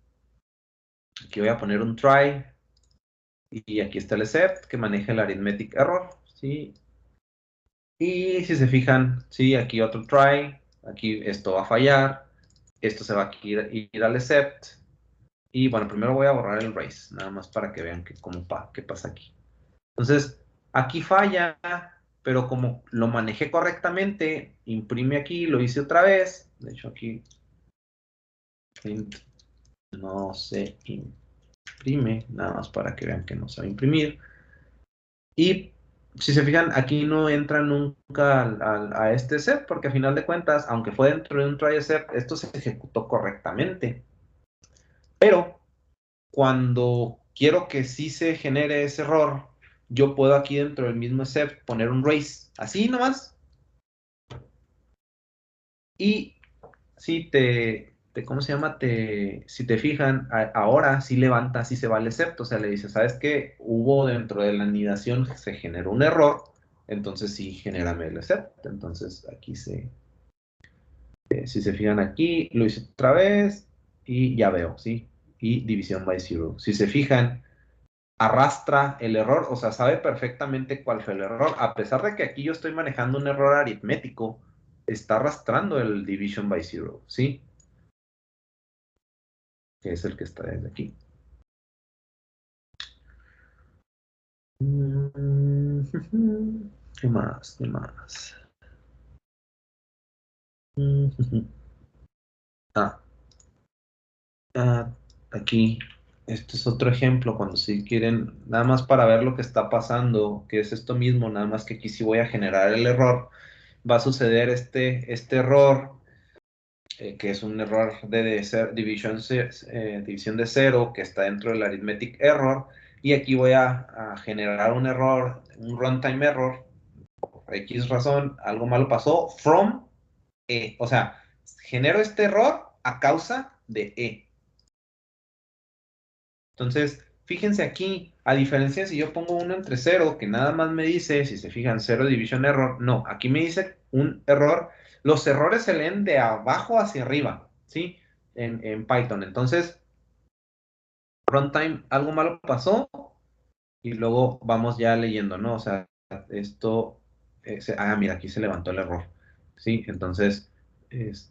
Aquí voy a poner un try. Y aquí está el except que maneja el arithmetic error. ¿Sí? Y si se fijan, sí, aquí otro try. Aquí esto va a fallar. Esto se va a ir al except. Y bueno, primero voy a borrar el raise, nada más para que vean qué pasa aquí. Entonces, aquí falla, pero como lo manejé correctamente, imprime aquí, lo hice otra vez. De hecho, aquí no se imprime, nada más para que vean que no se va a imprimir. Y si se fijan, aquí no entra nunca a este set, porque a final de cuentas, aunque fue dentro de un try except, esto se ejecutó correctamente. Pero cuando quiero que sí se genere ese error, yo puedo aquí dentro del mismo except poner un raise, así nomás. Y si te ¿cómo se llama? Si te fijan, ahora sí levanta, sí se va el excepto, o sea, le dice, ¿sabes qué? Hubo dentro de la anidación, se generó un error, entonces sí, genérame el excepto. Entonces aquí si se fijan aquí, lo hice otra vez y ya veo, ¿sí? Y división by zero. Si se fijan, arrastra el error, o sea, sabe perfectamente cuál fue el error, a pesar de que aquí yo estoy manejando un error aritmético, está arrastrando el division by zero, ¿sí? Que es el que está desde aquí. ¿Qué más? ¿Qué más? Aquí, este es otro ejemplo, cuando si quieren, nada más para ver lo que está pasando, que es esto mismo, nada más que aquí sí voy a generar el error, va a suceder este error, que es un error de división de cero, que está dentro del arithmetic error, y aquí voy a generar un error, un runtime error, por X razón, algo malo pasó, from E, o sea, genero este error a causa de E. Entonces, fíjense aquí, a diferencia si yo pongo uno entre cero, que nada más me dice, si se fijan, cero division error, no, aquí me dice un error, los errores se leen de abajo hacia arriba, ¿sí? En Python. Entonces, runtime, algo malo pasó, y luego vamos ya leyendo, ¿no? O sea, esto, mira, aquí se levantó el error, ¿sí? Entonces,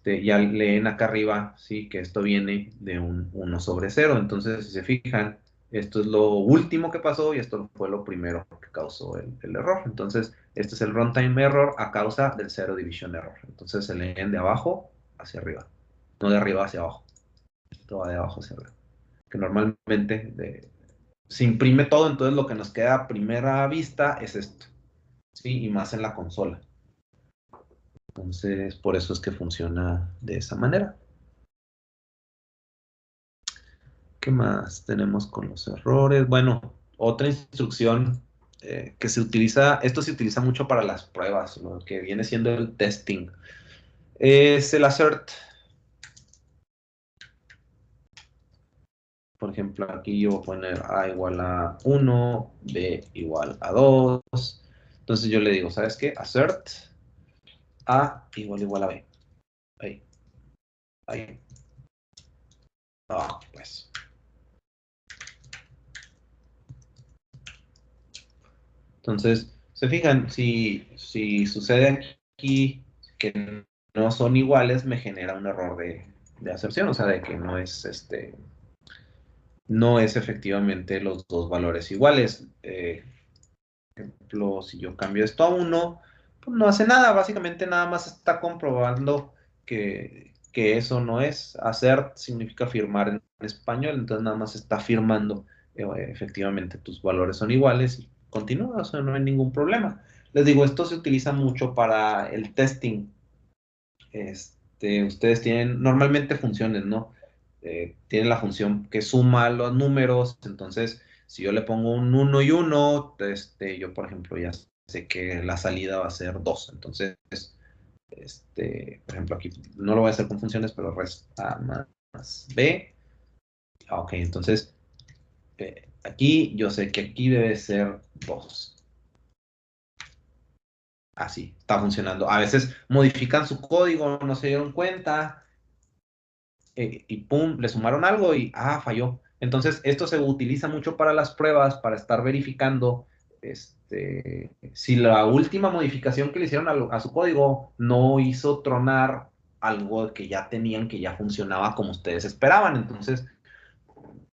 ya leen acá arriba, ¿sí? Que esto viene de un 1 sobre 0. Entonces, si se fijan, esto es lo último que pasó y esto fue lo primero que causó el error. Entonces, este es el runtime error a causa del zero division error. Entonces, se leen de abajo hacia arriba, no de arriba hacia abajo. Esto va de abajo hacia arriba. Que normalmente se imprime todo, entonces lo que nos queda a primera vista es esto, ¿sí? Y más en la consola. Entonces, por eso es que funciona de esa manera. ¿Qué más tenemos con los errores? Bueno, otra instrucción que se utiliza, esto se utiliza mucho para las pruebas, lo que viene siendo el testing, es el assert. Por ejemplo, aquí yo voy a poner A igual a 1, B igual a 2. Entonces yo le digo, ¿sabes qué? Assert A igual a B. Ahí. Ahí. Pues. Entonces, se fijan, si sucede aquí que no son iguales, me genera un error de aserción, o sea, de que no es efectivamente los dos valores iguales. Por ejemplo, si yo cambio esto a 1, pues no hace nada, básicamente nada más está comprobando que eso no es. Hacer significa firmar en español, entonces nada más está afirmando efectivamente tus valores son iguales y continúa, o sea, no hay ningún problema. Les digo, esto se utiliza mucho para el testing. Ustedes tienen normalmente funciones, ¿no? Tienen la función que suma los números, entonces si yo le pongo un 1 y 1, yo por ejemplo ya sé que la salida va a ser 2, entonces, por ejemplo aquí no lo voy a hacer con funciones, pero resta más b, ok, entonces aquí yo sé que aquí debe ser 2. Así, está funcionando. A veces modifican su código, no se dieron cuenta, y pum, le sumaron algo y falló. Entonces, esto se utiliza mucho para las pruebas, para estar verificando si la última modificación que le hicieron a su código no hizo tronar algo que ya tenían, que ya funcionaba como ustedes esperaban. Entonces,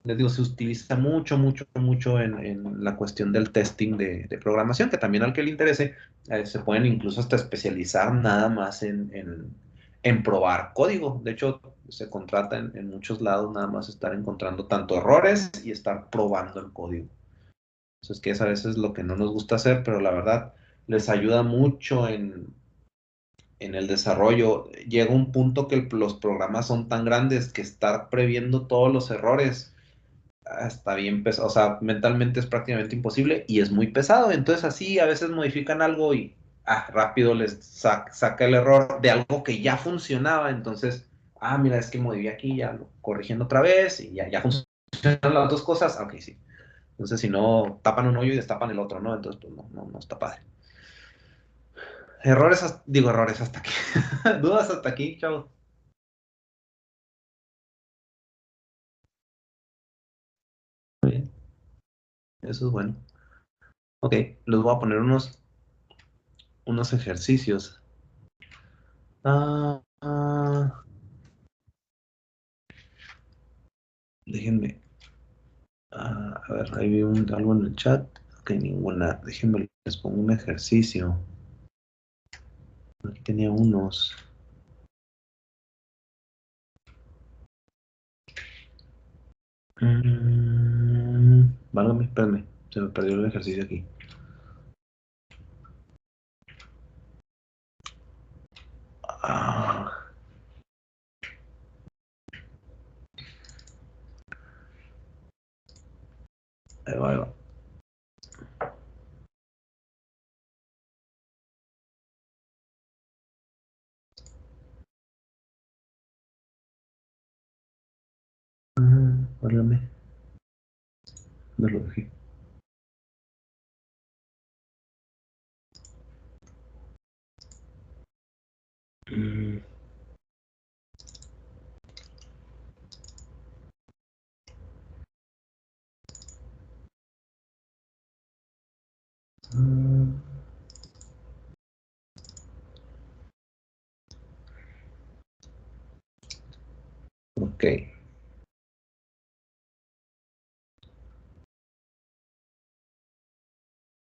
les digo, se utiliza mucho en la cuestión del testing de programación, que también al que le interese, se pueden incluso hasta especializar nada más en probar código. De hecho, se contrata en muchos lados nada más estar encontrando tanto errores y estar probando el código. Entonces, que es a veces lo que no nos gusta hacer, pero la verdad les ayuda mucho en el desarrollo. Llega un punto que los programas son tan grandes que estar previendo todos los errores está bien pesado, o sea, mentalmente es prácticamente imposible y es muy pesado. Entonces así a veces modifican algo y rápido les saca el error de algo que ya funcionaba. Entonces Ah, mira, es que moví aquí, ya lo corrigiendo otra vez y ya funcionan las dos cosas. Ok, sí. Entonces, si no, tapan un hoyo y destapan el otro, ¿no? Entonces, pues no está padre. Errores hasta aquí. Dudas hasta aquí, chavos. Muy bien. Eso es bueno. Ok, les voy a poner unos ejercicios. Déjenme. A ver, ahí vi algo en el chat. Ok, ninguna. Déjenme, les pongo un ejercicio. Aquí tenía unos. Válgame, espérame. Se me perdió el ejercicio aquí. Ah, ahí va, ahí va. Válgame. ¿Dónde lo dejé? Mm, mm, ok.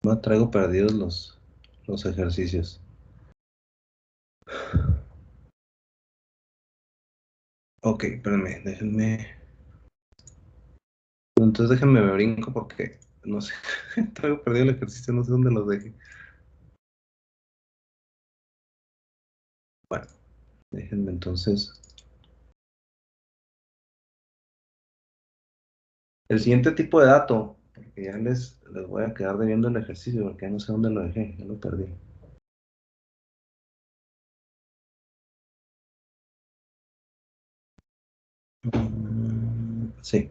No traigo perdidos los ejercicios. Ok, espérenme, déjenme. Entonces déjenme me brinco porque no sé. Traigo perdido el ejercicio, no sé dónde los dejé. Bueno, déjenme entonces. El siguiente tipo de dato, porque ya les voy a quedar debiendo el ejercicio porque ya no sé dónde lo dejé, ya lo perdí. Sí.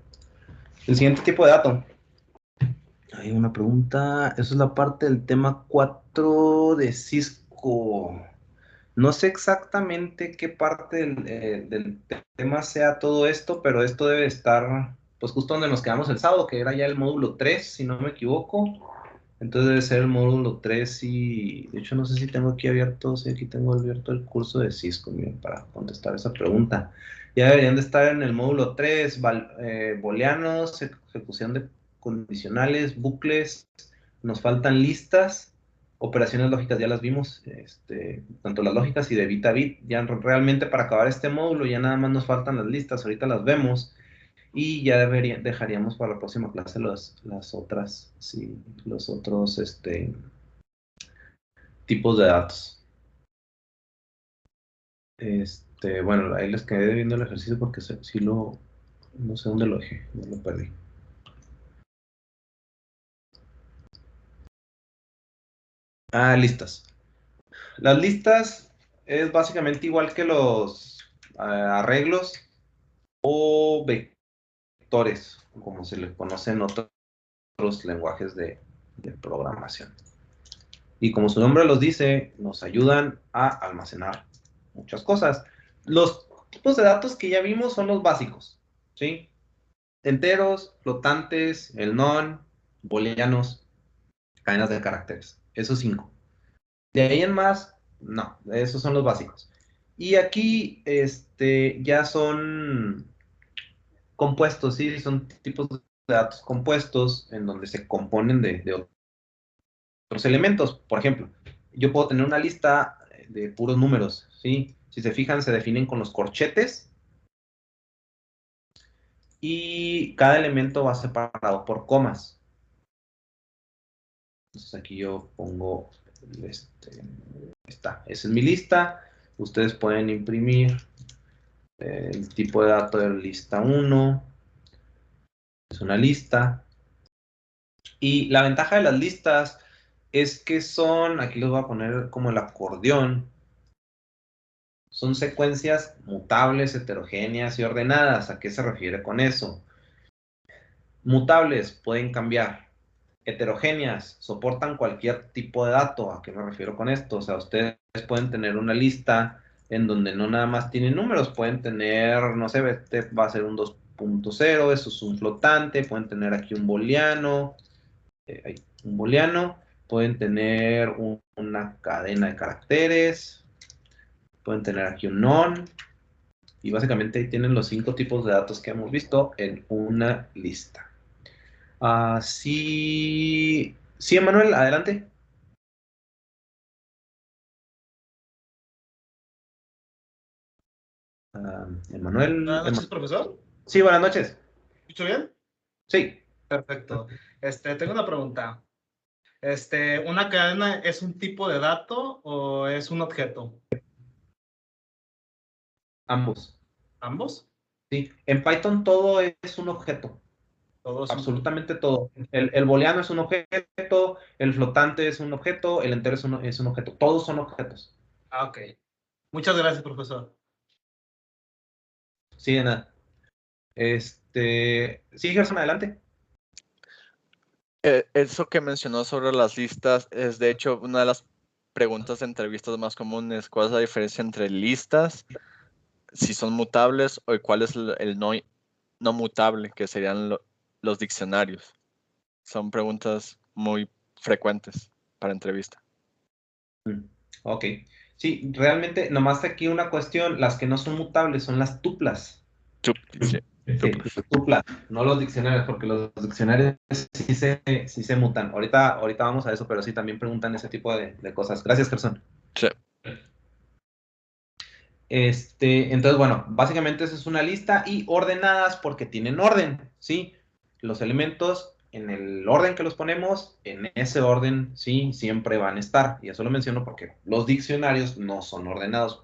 El siguiente tipo de dato. Hay una pregunta. Eso es la parte del tema 4 de Cisco. No sé exactamente qué parte del tema sea todo esto, pero esto debe estar, pues justo donde nos quedamos el sábado, que era ya el módulo 3, si no me equivoco. Entonces debe ser el módulo 3 y, de hecho, no sé si tengo aquí abierto, sí, aquí tengo abierto el curso de Cisco, miren, para contestar esa pregunta. Ya deberían de estar en el módulo 3, booleanos, ejecución de condicionales, bucles, nos faltan listas, operaciones lógicas ya las vimos, tanto las lógicas y de bit a bit. Ya realmente para acabar este módulo ya nada más nos faltan las listas, ahorita las vemos. Y ya dejaríamos para la próxima clase las otras, sí, los otros tipos de datos. Bueno, ahí les quedé viendo el ejercicio porque sí no sé dónde lo dejé, no lo perdí. Listas. Las listas es básicamente igual que los arreglos o vectores, como se les conoce en otros lenguajes de programación. Y como su nombre los dice, nos ayudan a almacenar muchas cosas. Los tipos de datos que ya vimos son los básicos, ¿sí? Enteros, flotantes, el non, booleanos, cadenas de caracteres. Esos 5. De ahí en más, no, esos son los básicos. Y aquí ya son compuestos, ¿sí? Son tipos de datos compuestos en donde se componen de otros elementos. Por ejemplo, yo puedo tener una lista de puros números, ¿sí? Si se fijan, se definen con los corchetes y cada elemento va separado por comas. Entonces aquí yo pongo, esa es mi lista. Ustedes pueden imprimir el tipo de dato de lista 1, es una lista. Y la ventaja de las listas es que son, aquí les voy a poner como el acordeón, son secuencias mutables, heterogéneas y ordenadas. ¿A qué se refiere con eso? Mutables pueden cambiar. Heterogéneas soportan cualquier tipo de dato. ¿A qué me refiero con esto? O sea, ustedes pueden tener una lista en donde no nada más tienen números, pueden tener, no sé, este va a ser un 2.0, eso es un flotante, pueden tener aquí un booleano, pueden tener una cadena de caracteres, pueden tener aquí un non, y básicamente ahí tienen los 5 tipos de datos que hemos visto en una lista. Sí, Emanuel, adelante. Emanuel. Buenas noches, profesor. Sí, buenas noches. ¿Me escucho bien? Sí. Perfecto. Tengo una pregunta. ¿Una cadena es un tipo de dato o es un objeto? Ambos. ¿Ambos? Sí. En Python todo es un objeto. Todos. Absolutamente todo. El booleano es un objeto, el flotante es un objeto, el entero es un objeto. Todos son objetos. Ah, ok. Muchas gracias, profesor. Sí, de nada. Sí, Gerson, adelante. Eso que mencionó sobre las listas es de hecho una de las preguntas de entrevistas más comunes. ¿Cuál es la diferencia entre listas, si son mutables, o cuál es el no mutable, que serían los diccionarios? Son preguntas muy frecuentes para entrevista. Ok. Sí, realmente, nomás aquí una cuestión, las que no son mutables son las tuplas. Sí. Sí, tuplas, no los diccionarios, porque los diccionarios sí se mutan. Ahorita vamos a eso, pero sí también preguntan ese tipo de cosas. Gracias, Gerson. Sí. Entonces, bueno, básicamente esa es una lista y ordenadas porque tienen orden, ¿sí? Los elementos en el orden que los ponemos, en ese orden, sí, siempre van a estar. Y eso lo menciono porque los diccionarios no son ordenados.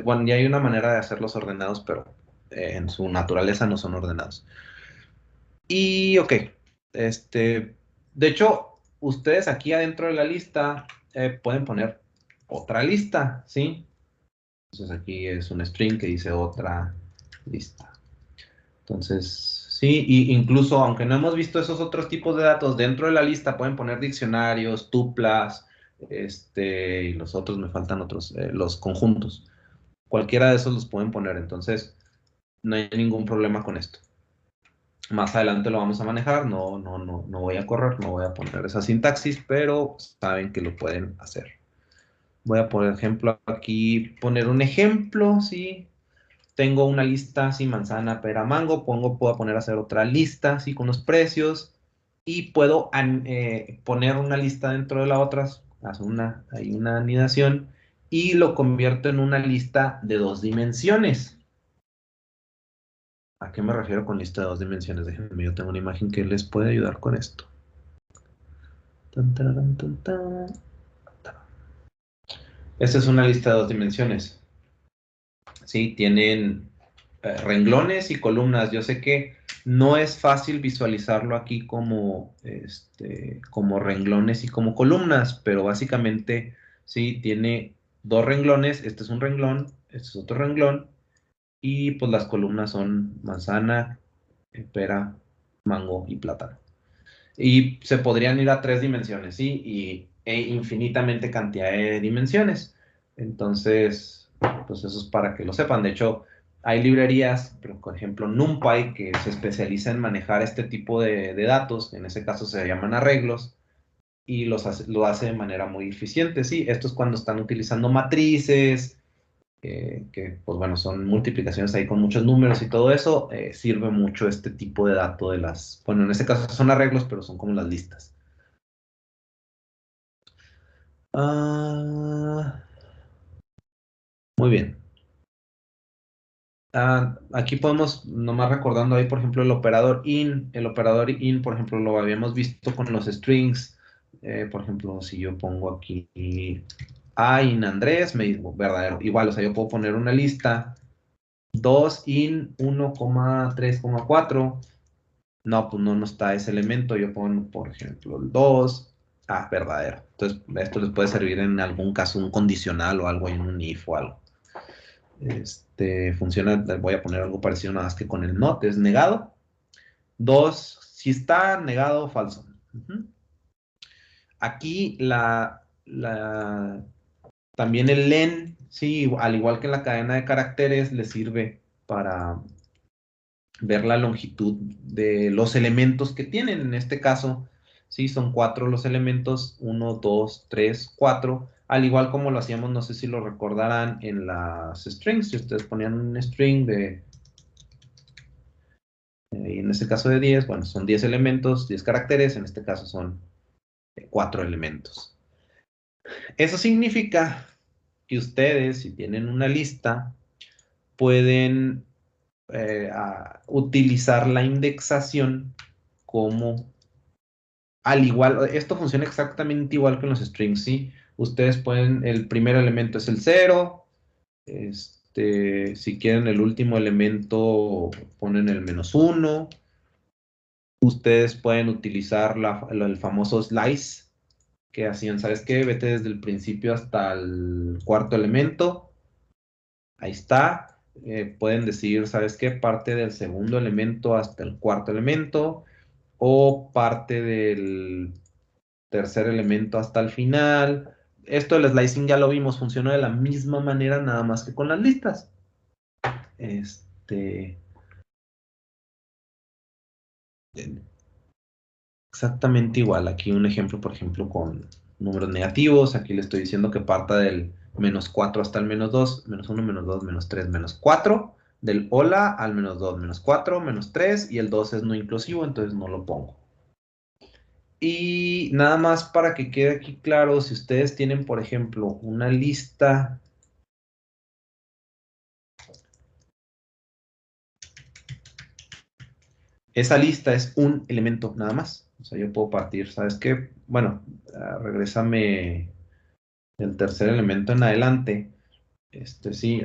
Bueno, ya hay una manera de hacerlos ordenados, pero en su naturaleza no son ordenados. Y, ok, de hecho, ustedes aquí adentro de la lista pueden poner otra lista, ¿sí? Entonces aquí es un string que dice otra lista. Entonces, sí, y incluso aunque no hemos visto esos otros tipos de datos, dentro de la lista pueden poner diccionarios, tuplas, y los otros, me faltan otros, los conjuntos. Cualquiera de esos los pueden poner, entonces no hay ningún problema con esto. Más adelante lo vamos a manejar, no voy a correr, no voy a poner esa sintaxis, pero saben que lo pueden hacer. Voy a, por ejemplo, aquí poner un ejemplo, ¿sí? Tengo una lista, sí, manzana, pera, mango, puedo poner a hacer otra lista, sí, con los precios, y puedo poner una lista dentro de la otra, hace hay una anidación, y lo convierto en una lista de 2 dimensiones. ¿A qué me refiero con lista de 2 dimensiones? Déjenme, yo tengo una imagen que les puede ayudar con esto. Esta es una lista de 2 dimensiones. Sí, tienen renglones y columnas. Yo sé que no es fácil visualizarlo aquí como renglones y como columnas, pero básicamente sí tiene 2 renglones. Este es un renglón, este es otro renglón, y pues las columnas son manzana, pera, mango y plátano. Y se podrían ir a 3 dimensiones, ¿sí? E infinitamente cantidad de dimensiones. Entonces, pues eso es para que lo sepan. De hecho, hay librerías, por ejemplo, NumPy, que se especializa en manejar este tipo de datos. En ese caso se llaman arreglos. Y lo hace de manera muy eficiente, ¿sí? Esto es cuando están utilizando matrices, que pues bueno, son multiplicaciones ahí con muchos números y todo eso, sirve mucho este tipo de dato de bueno, en este caso son arreglos, pero son como las listas. Muy bien. Aquí podemos, nomás recordando ahí, por ejemplo, el operador in. El operador in, por ejemplo, lo habíamos visto con los strings. Por ejemplo, si yo pongo aquí in Andrés, me digo verdadero. Igual, o sea, yo puedo poner una lista 2 in 1,3,4. No, pues no está ese elemento. Yo pongo, por ejemplo, el 2. Verdadero. Entonces, esto les puede servir en algún caso un condicional o algo en un if o algo. Funciona, voy a poner algo parecido nada más que con el not, es negado. 2, si está negado o falso. Aquí también el len, sí, al igual que en la cadena de caracteres, le sirve para ver la longitud de los elementos que tienen. En este caso, sí, son 4 los elementos, 1, 2, 3, 4, al igual como lo hacíamos, no sé si lo recordarán en las strings, si ustedes ponían un string y en este caso de 10, bueno, son 10 elementos, 10 caracteres, en este caso son 4 elementos. Eso significa que ustedes, si tienen una lista, pueden utilizar la indexación como al igual, esto funciona exactamente igual que en los strings, ¿sí? Ustedes pueden, el primer elemento es el 0, si quieren el último elemento ponen el -1, ustedes pueden utilizar el famoso slice, que hacían, ¿sabes qué? Vete desde el principio hasta el cuarto elemento, ahí está. Pueden decir, ¿sabes qué? Parte del segundo elemento hasta el cuarto elemento, o parte del tercer elemento hasta el final. Esto del slicing ya lo vimos, funciona de la misma manera, nada más que con las listas. Exactamente igual. Aquí un ejemplo, por ejemplo, con números negativos. Aquí le estoy diciendo que parta del -4 hasta el -2, -1, -2, -3, -4. Del hola al -2, -4, -3, y el 2 es no inclusivo, entonces no lo pongo. Y nada más para que quede aquí claro, si ustedes tienen, por ejemplo, una lista esa lista es un elemento nada más. O sea, yo puedo partir, ¿sabes qué? Bueno, regrésame el tercer elemento en adelante. Sí,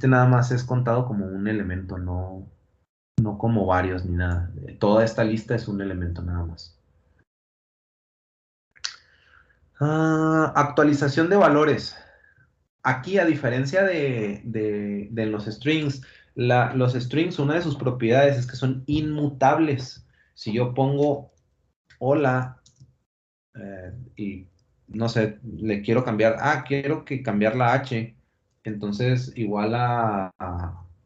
nada más es contado como un elemento, no como varios ni nada. Toda esta lista es un elemento nada más. Actualización de valores. Aquí, a diferencia de los strings, los strings, una de sus propiedades es que son inmutables. Si yo pongo hola y no sé, le quiero cambiar, quiero que cambiar la H, entonces igual a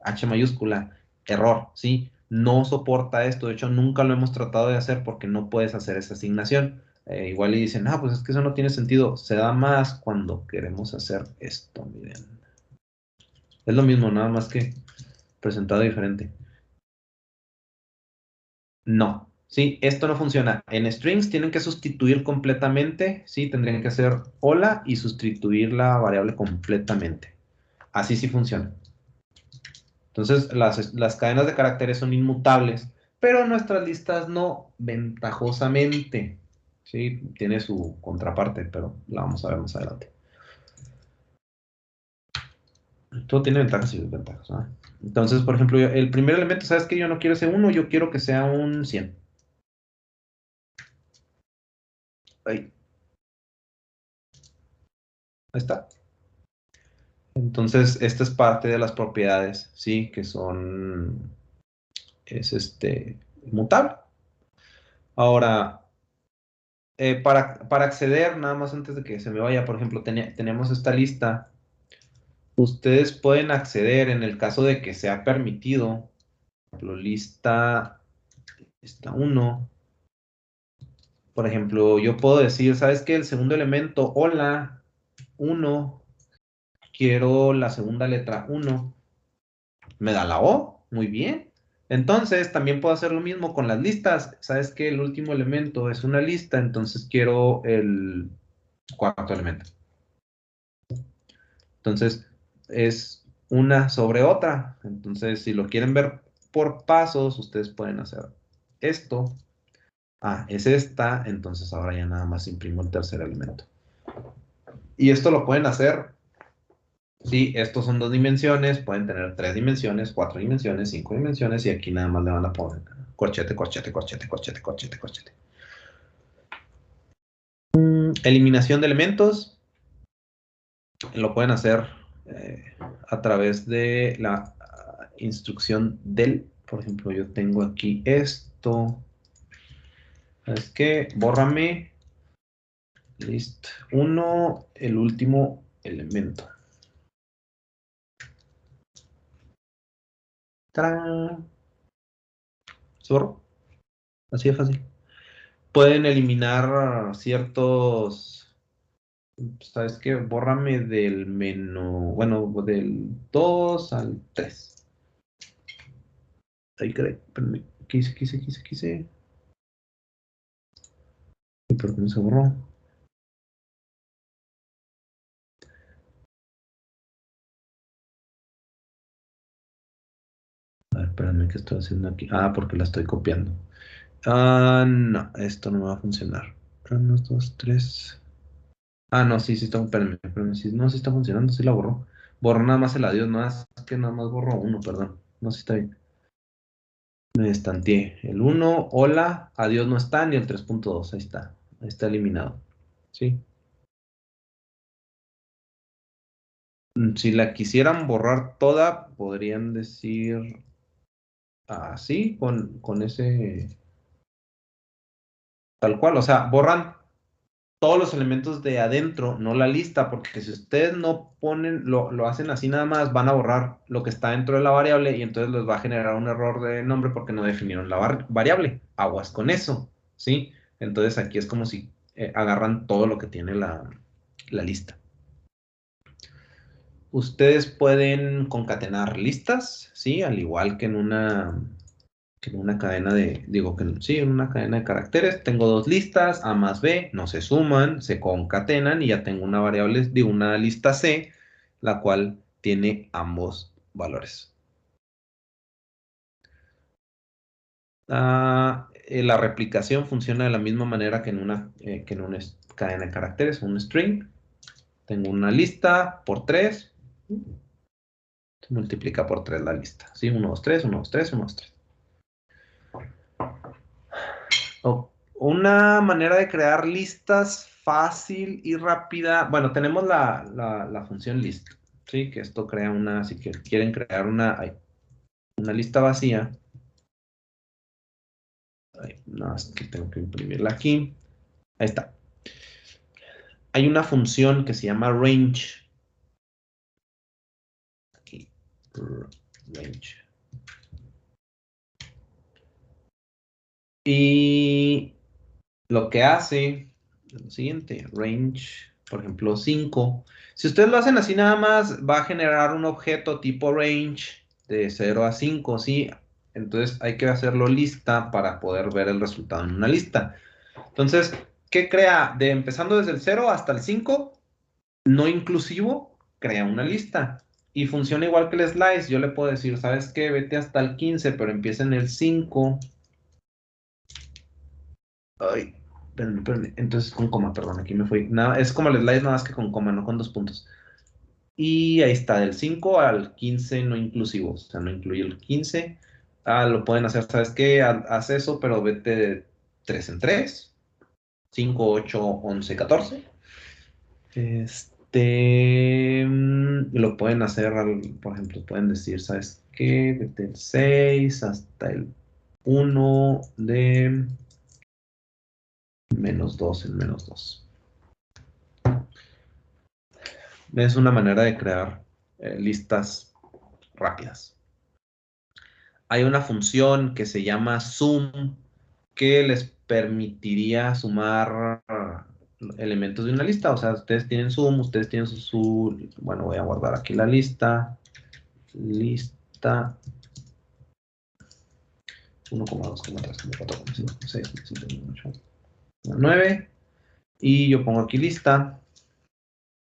H mayúscula, error, ¿sí? No soporta esto, de hecho nunca lo hemos tratado de hacer porque no puedes hacer esa asignación. Igual y dicen, pues es que eso no tiene sentido, se da más cuando queremos hacer esto, miren. Es lo mismo, nada más que presentado diferente. No, sí, esto no funciona. En strings tienen que sustituir completamente, sí, tendrían que hacer hola y sustituir la variable completamente. Así sí funciona. Entonces, las cadenas de caracteres son inmutables, pero nuestras listas no, ventajosamente. Sí, tiene su contraparte, pero la vamos a ver más adelante. Todo tiene ventajas y desventajas, ¿no? Entonces, por ejemplo, el primer elemento, ¿sabes qué? Yo no quiero ese 1, yo quiero que sea un 100. Ahí está. Entonces, esta es parte de las propiedades, ¿sí? Que son, es mutable. Ahora, para acceder, nada más antes de que se me vaya, por ejemplo, tenemos esta lista. Ustedes pueden acceder en el caso de que sea permitido. Por ejemplo, lista 1. Por ejemplo, yo puedo decir, ¿sabes qué? El segundo elemento, hola, 1. Quiero la segunda letra 1. Me da la O, muy bien. Entonces, también puedo hacer lo mismo con las listas. Sabes que el último elemento es una lista, entonces quiero el cuarto elemento. Entonces, es una sobre otra. Entonces, si lo quieren ver por pasos, ustedes pueden hacer esto. Es esta, entonces ahora ya nada más imprimo el tercer elemento. Y esto lo pueden hacer. Sí, estos son 2 dimensiones, pueden tener 3 dimensiones, 4 dimensiones, 5 dimensiones, y aquí nada más le van a poner corchete, corchete, corchete, corchete, corchete, corchete. Eliminación de elementos. Lo pueden hacer a través de la instrucción del, por ejemplo, yo tengo aquí esto. ¿Sabes qué? Bórrame list 1, el último elemento. ¡Tarán! ¿Se borró? Así de fácil. Pueden eliminar ciertos, ¿sabes qué? Bórrame del menú, bueno, del 2 al 3. Ahí creo, espérame, quise. ¿Y por qué no se borró? A ver, espérame, ¿qué estoy haciendo aquí? Ah, porque la estoy copiando. Ah, no, esto no va a funcionar. 1, 2, 3. Ah, no, sí, está, espérame, sí, no, sí está funcionando, sí la borró. Borró nada más el adiós, nada más borró uno, perdón. No, sí está bien. Me estanteé. El 1, hola, adiós no está, ni el 3.2, ahí está eliminado. Sí. Si la quisieran borrar toda, podrían decir así, con ese, tal cual, o sea, borran todos los elementos de adentro, no la lista, porque si ustedes no ponen, lo hacen así nada más, van a borrar lo que está dentro de la variable y entonces les va a generar un error de nombre porque no definieron la variable. Aguas con eso, ¿sí? Entonces aquí es como si agarran todo lo que tiene la lista. Ustedes pueden concatenar listas, ¿sí? Al igual que en una cadena de, sí, en una cadena de caracteres, tengo dos listas, A más B, no se suman, se concatenan y ya tengo una variable, una lista C, la cual tiene ambos valores. La replicación funciona de la misma manera que en una cadena de caracteres, un string. Tengo una lista por 3, se multiplica por 3 la lista, ¿sí? 1, 2, 3, 1, 2, 3, 1, 2, 3. Una manera de crear listas fácil y rápida. Bueno, tenemos la función list, ¿sí? Que esto crea una, si quieren crear una lista vacía. No, es que tengo que imprimirla aquí. Ahí está. Hay una función que se llama range. Aquí, range. Y lo que hace es lo siguiente, range, por ejemplo, 5. Si ustedes lo hacen así nada más, va a generar un objeto tipo range de 0 a 5, ¿sí? Entonces hay que hacerlo lista para poder ver el resultado en una lista. Entonces, ¿qué crea? Empezando desde el 0 hasta el 5, no inclusivo, crea una lista. Y funciona igual que el slice. Yo le puedo decir, ¿sabes qué? Vete hasta el 15, pero empieza en el 5. Ay, espérenme. Entonces con coma, perdón, aquí me fui. Nada, es como el slice nada más que con coma, no con 2 puntos. Y ahí está, del 5 al 15 no inclusivo, o sea, no incluye el 15. Lo pueden hacer, ¿sabes qué? Haz eso, pero vete de 3 en 3. 5, 8, 11, 14. Lo pueden hacer, por ejemplo, pueden decir, ¿sabes qué? Vete del 6 hasta el 1 de -2 en -2. Es una manera de crear listas rápidas. Hay una función que se llama sum que les permitiría sumar elementos de una lista. O sea, ustedes tienen sum, ustedes tienen bueno, voy a guardar aquí la lista. Lista 1,2,3,4,5,6,7,8, 9. Y yo pongo aquí lista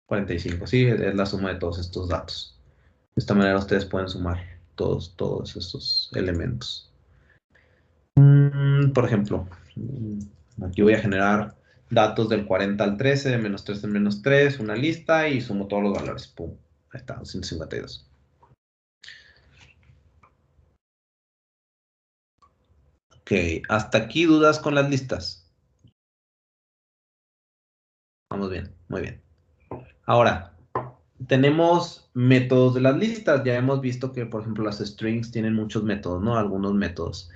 45. Sí, es la suma de todos estos datos. De esta manera ustedes pueden sumar todos estos elementos. Por ejemplo, aquí voy a generar datos del 40 al 13, de -3 en -3, una lista y sumo todos los valores. Pum, ahí está, 252. Ok, hasta aquí dudas con las listas. Vamos bien, muy bien. Ahora, tenemos métodos de las listas. Ya hemos visto que, por ejemplo, las strings tienen muchos métodos, ¿no? Algunos métodos.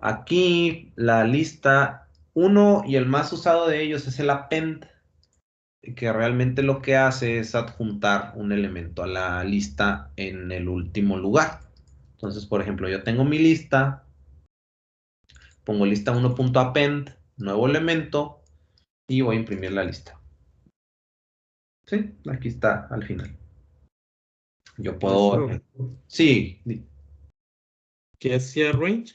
Aquí la lista, uno y el más usado de ellos es el append, que realmente lo que hace es adjuntar un elemento a la lista en el último lugar. Entonces, por ejemplo, yo tengo mi lista, pongo lista 1.append, nuevo elemento, y voy a imprimir la lista. Sí, aquí está al final. Yo puedo... Maestro, Sí, ¿qué hacía range?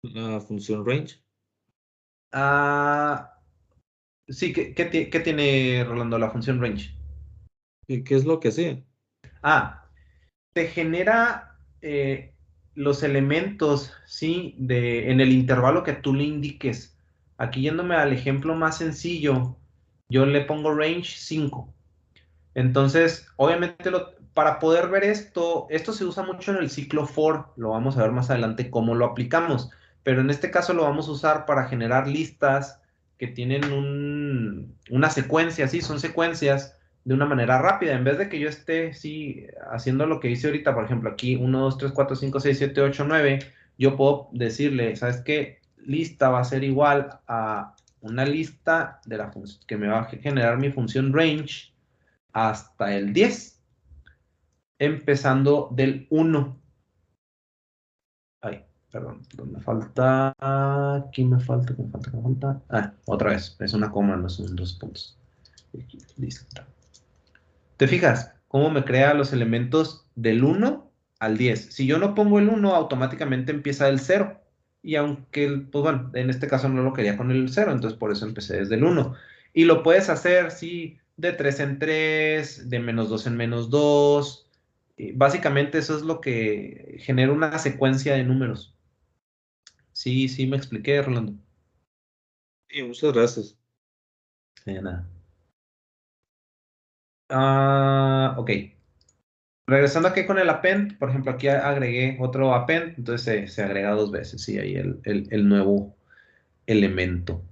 La función range. sí, ¿qué tiene, Rolando, la función range? ¿Qué es lo que hacía? Te genera los elementos, ¿sí? En el intervalo que tú le indiques. Aquí yéndome al ejemplo más sencillo, yo le pongo range 5. Entonces, obviamente, para poder ver esto se usa mucho en el ciclo for, lo vamos a ver más adelante cómo lo aplicamos, pero en este caso lo vamos a usar para generar listas que tienen una secuencia, ¿sí? Son secuencias de una manera rápida, en vez de que yo esté, sí, haciendo lo que hice ahorita, por ejemplo, aquí 1, 2, 3, 4, 5, 6, 7, 8, 9, yo puedo decirle, ¿sabes qué? Lista va a ser igual a una lista de la función que me va a generar mi función range hasta el 10, empezando del 1. Ay, perdón, me falta, aquí me falta. Otra vez, es una coma, no son 2 puntos. Listo. ¿Te fijas cómo me crea los elementos del 1 al 10? Si yo no pongo el 1, automáticamente empieza el 0. Y aunque, pues bueno, en este caso no lo quería con el 0, entonces por eso empecé desde el 1. Y lo puedes hacer, sí, de 3 en 3, de -2 en -2. Básicamente eso es lo que genera una secuencia de números. Sí, sí, me expliqué, Rolando. Sí, muchas gracias. De nada. Ok. Regresando aquí con el append, por ejemplo, aquí agregué otro append, entonces se agrega 2 veces, sí, ahí el nuevo elemento.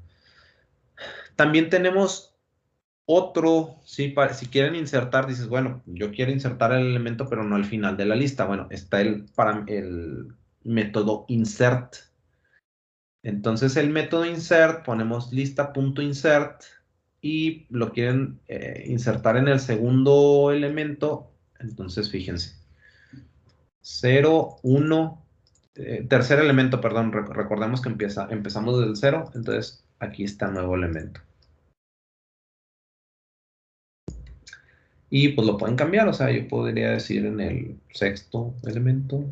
También tenemos otro, sí, si quieren insertar, dices, bueno, yo quiero insertar el elemento, pero no al final de la lista. Bueno, está el método insert. Entonces el método insert, ponemos lista.insert y lo quieren insertar en el segundo elemento, entonces fíjense. 0, 1, tercer elemento, perdón, recordemos que empezamos desde el 0, entonces aquí está el nuevo elemento. Y pues lo pueden cambiar, o sea, yo podría decir en el sexto elemento.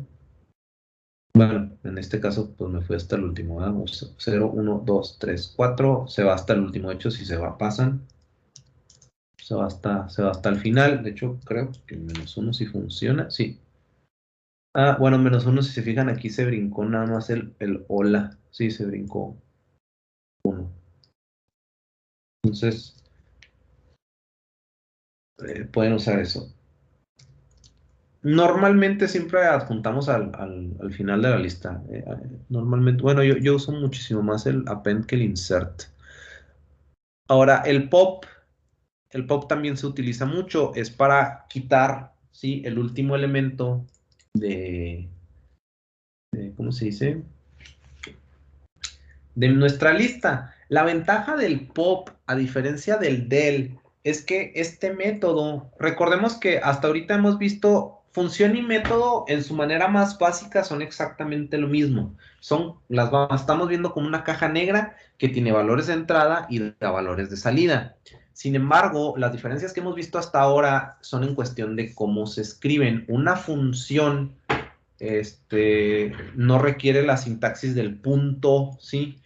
Bueno, en este caso, pues me fui hasta el último, ¿verdad? 0, 1, 2, 3, 4, se va hasta el último, de hecho, si se va, pasan. Se va hasta el final, de hecho, creo que -1 sí funciona, sí. Bueno, -1, si se fijan, aquí se brincó nada más el hola, sí, se brincó 1. Entonces, pueden usar eso. Normalmente siempre adjuntamos al final de la lista. Normalmente, bueno, yo uso muchísimo más el append que el insert. Ahora, el pop también se utiliza mucho, es para quitar, ¿sí? El último elemento ¿cómo se dice? De nuestra lista. La ventaja del pop, a diferencia del del, es que este método, recordemos que hasta ahorita hemos visto función y método en su manera más básica son exactamente lo mismo. Estamos viendo como una caja negra que tiene valores de entrada y da valores de salida. Sin embargo, las diferencias que hemos visto hasta ahora son en cuestión de cómo se escriben. Una función no requiere la sintaxis del punto, ¿sí?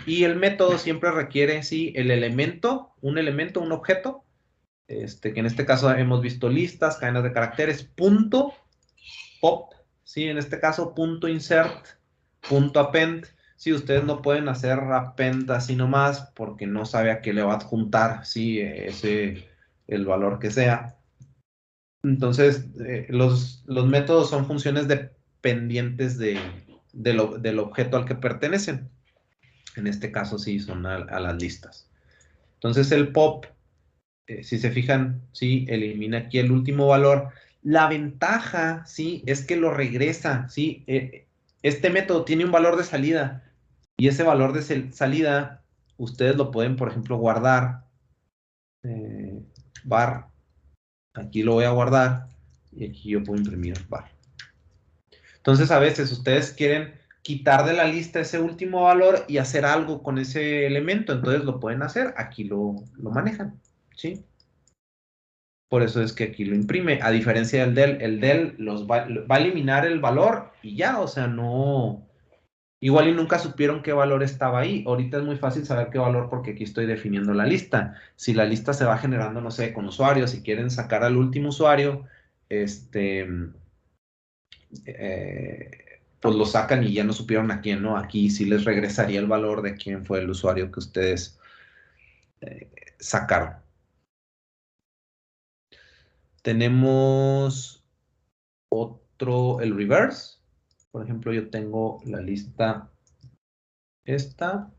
Y el método siempre requiere, sí, un elemento, un objeto, que en este caso hemos visto listas, cadenas de caracteres, punto, pop, sí, en este caso, punto insert, punto append. Sí, ustedes no pueden hacer append así nomás porque no sabe a qué le va a adjuntar, sí, el valor que sea. Entonces, los métodos son funciones dependientes del objeto al que pertenecen. En este caso, sí, son a las listas. Entonces, el pop Si se fijan, sí, elimina aquí el último valor. La ventaja, sí, es que lo regresa, sí. Este método tiene un valor de salida y ese valor de salida ustedes lo pueden, por ejemplo, guardar. Var, aquí lo voy a guardar y aquí yo puedo imprimir var. Entonces, a veces ustedes quieren quitar de la lista ese último valor y hacer algo con ese elemento, entonces lo pueden hacer, aquí lo manejan, ¿sí? Por eso es que aquí lo imprime, a diferencia del del, el del va a eliminar el valor y ya, o sea, no, igual y nunca supieron qué valor estaba ahí. Ahorita es muy fácil saber qué valor porque aquí estoy definiendo la lista. Si la lista se va generando, no sé, con usuarios, si quieren sacar al último usuario, pues lo sacan y ya no supieron a quién, ¿no? Aquí sí les regresaría el valor de quién fue el usuario que ustedes sacaron. Tenemos otro, el reverse. Por ejemplo, yo tengo la lista esta,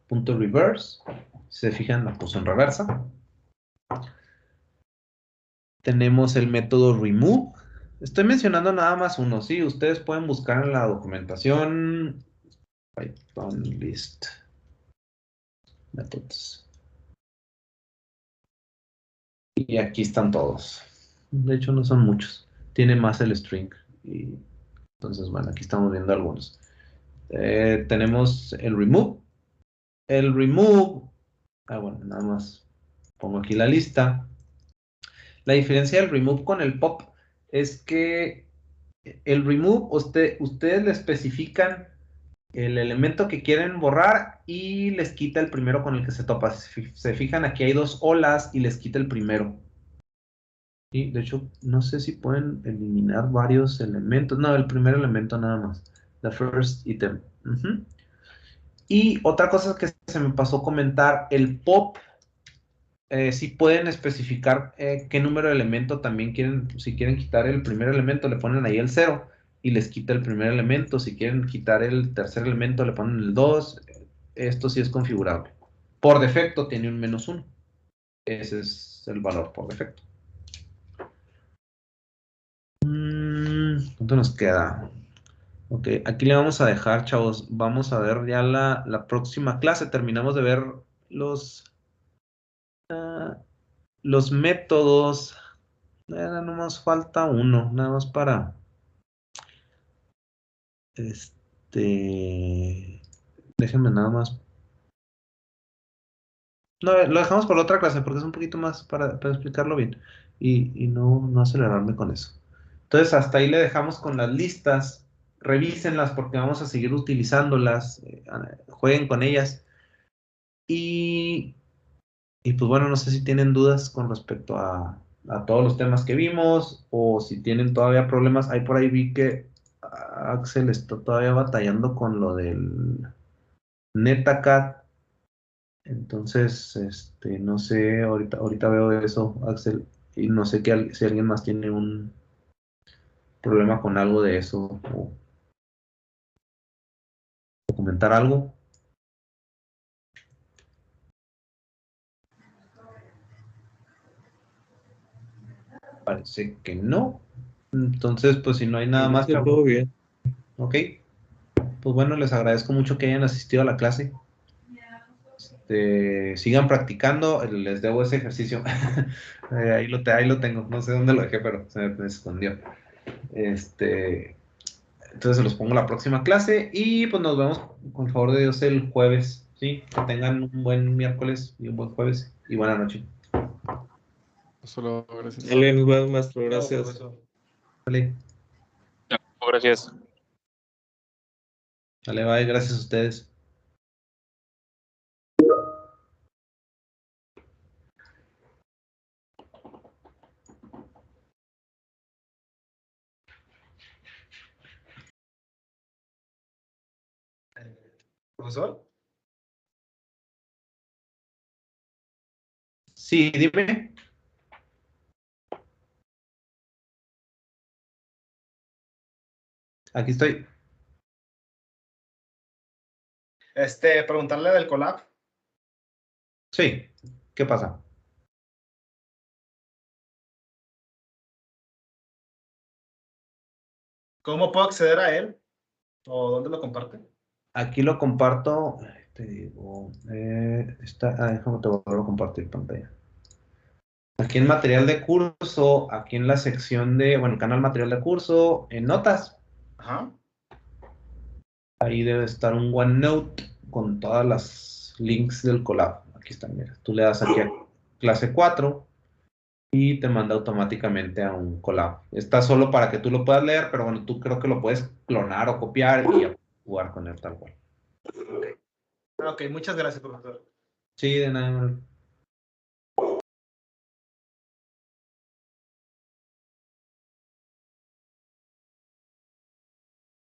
punto reverse. Si se fijan, la puso en reversa. Tenemos el método remove. Estoy mencionando nada más uno, ¿sí? Ustedes pueden buscar en la documentación Python list methods. Y aquí están todos. De hecho, no son muchos. Tiene más el string. Y entonces, bueno, aquí estamos viendo algunos. Tenemos el remove. El remove. Bueno, nada más pongo aquí la lista. La diferencia del remove con el pop es que el remove, ustedes le especifican el elemento que quieren borrar y les quita el primero con el que se topa. Se fijan, aquí hay dos olas y les quita el primero. Y de hecho, no sé si pueden eliminar varios elementos. No, el primer elemento nada más. The first item. Y otra cosa que se me pasó comentar, el pop, si pueden especificar qué número de elemento también quieren. Si quieren quitar el primer elemento, le ponen ahí el 0 y les quita el primer elemento. Si quieren quitar el tercer elemento, le ponen el 2. Esto sí es configurable. Por defecto tiene un -1. Ese es el valor por defecto. ¿Cuánto nos queda? Ok, aquí le vamos a dejar, chavos. Vamos a ver ya la próxima clase. Terminamos de ver los métodos. No más falta uno, nada más para déjenme nada más. No, lo dejamos por otra clase porque es un poquito más para explicarlo bien y no acelerarme con eso. Entonces, hasta ahí le dejamos con las listas. Revísenlas porque vamos a seguir utilizándolas. Jueguen con ellas. Y pues bueno, no sé si tienen dudas con respecto a todos los temas que vimos o si tienen todavía problemas. Ahí por ahí vi que Axel está todavía batallando con lo del NetACAD. Entonces, no sé, ahorita veo eso, Axel, y no sé si alguien más tiene un problema con algo de eso o comentar algo. Parece que no. Entonces, pues si no hay nada más, Inicio todo bien. ok. Pues bueno, les agradezco mucho que hayan asistido a la clase. Sigan practicando, les debo ese ejercicio. Ahí lo tengo, no sé dónde lo dejé, pero se me escondió. Entonces se los pongo la próxima clase y pues nos vemos con el favor de Dios el jueves. ¿Sí? Que tengan un buen miércoles y un buen jueves y buena noche. Solo, gracias. Dale, nos vemos, maestro. Gracias. Vale. Gracias. Vale, bye, gracias a ustedes. ¿Profesor? Sí, dime. Aquí estoy. Preguntarle del collab. Sí, ¿qué pasa? ¿Cómo puedo acceder a él? ¿O dónde lo comparte? Aquí lo comparto, te digo, déjame te vuelvo a compartir pantalla. Aquí en material de curso, aquí en la sección de, bueno, canal material de curso, en notas, Ajá. ahí debe estar un OneNote con todas las links del collab. Aquí están, mira, tú le das aquí a clase 4 y te manda automáticamente a un collab. Está solo para que tú lo puedas leer, pero bueno, tú creo que lo puedes clonar o copiar y jugar con él tal cual. Ok, muchas gracias, profesor. Sí, de nada.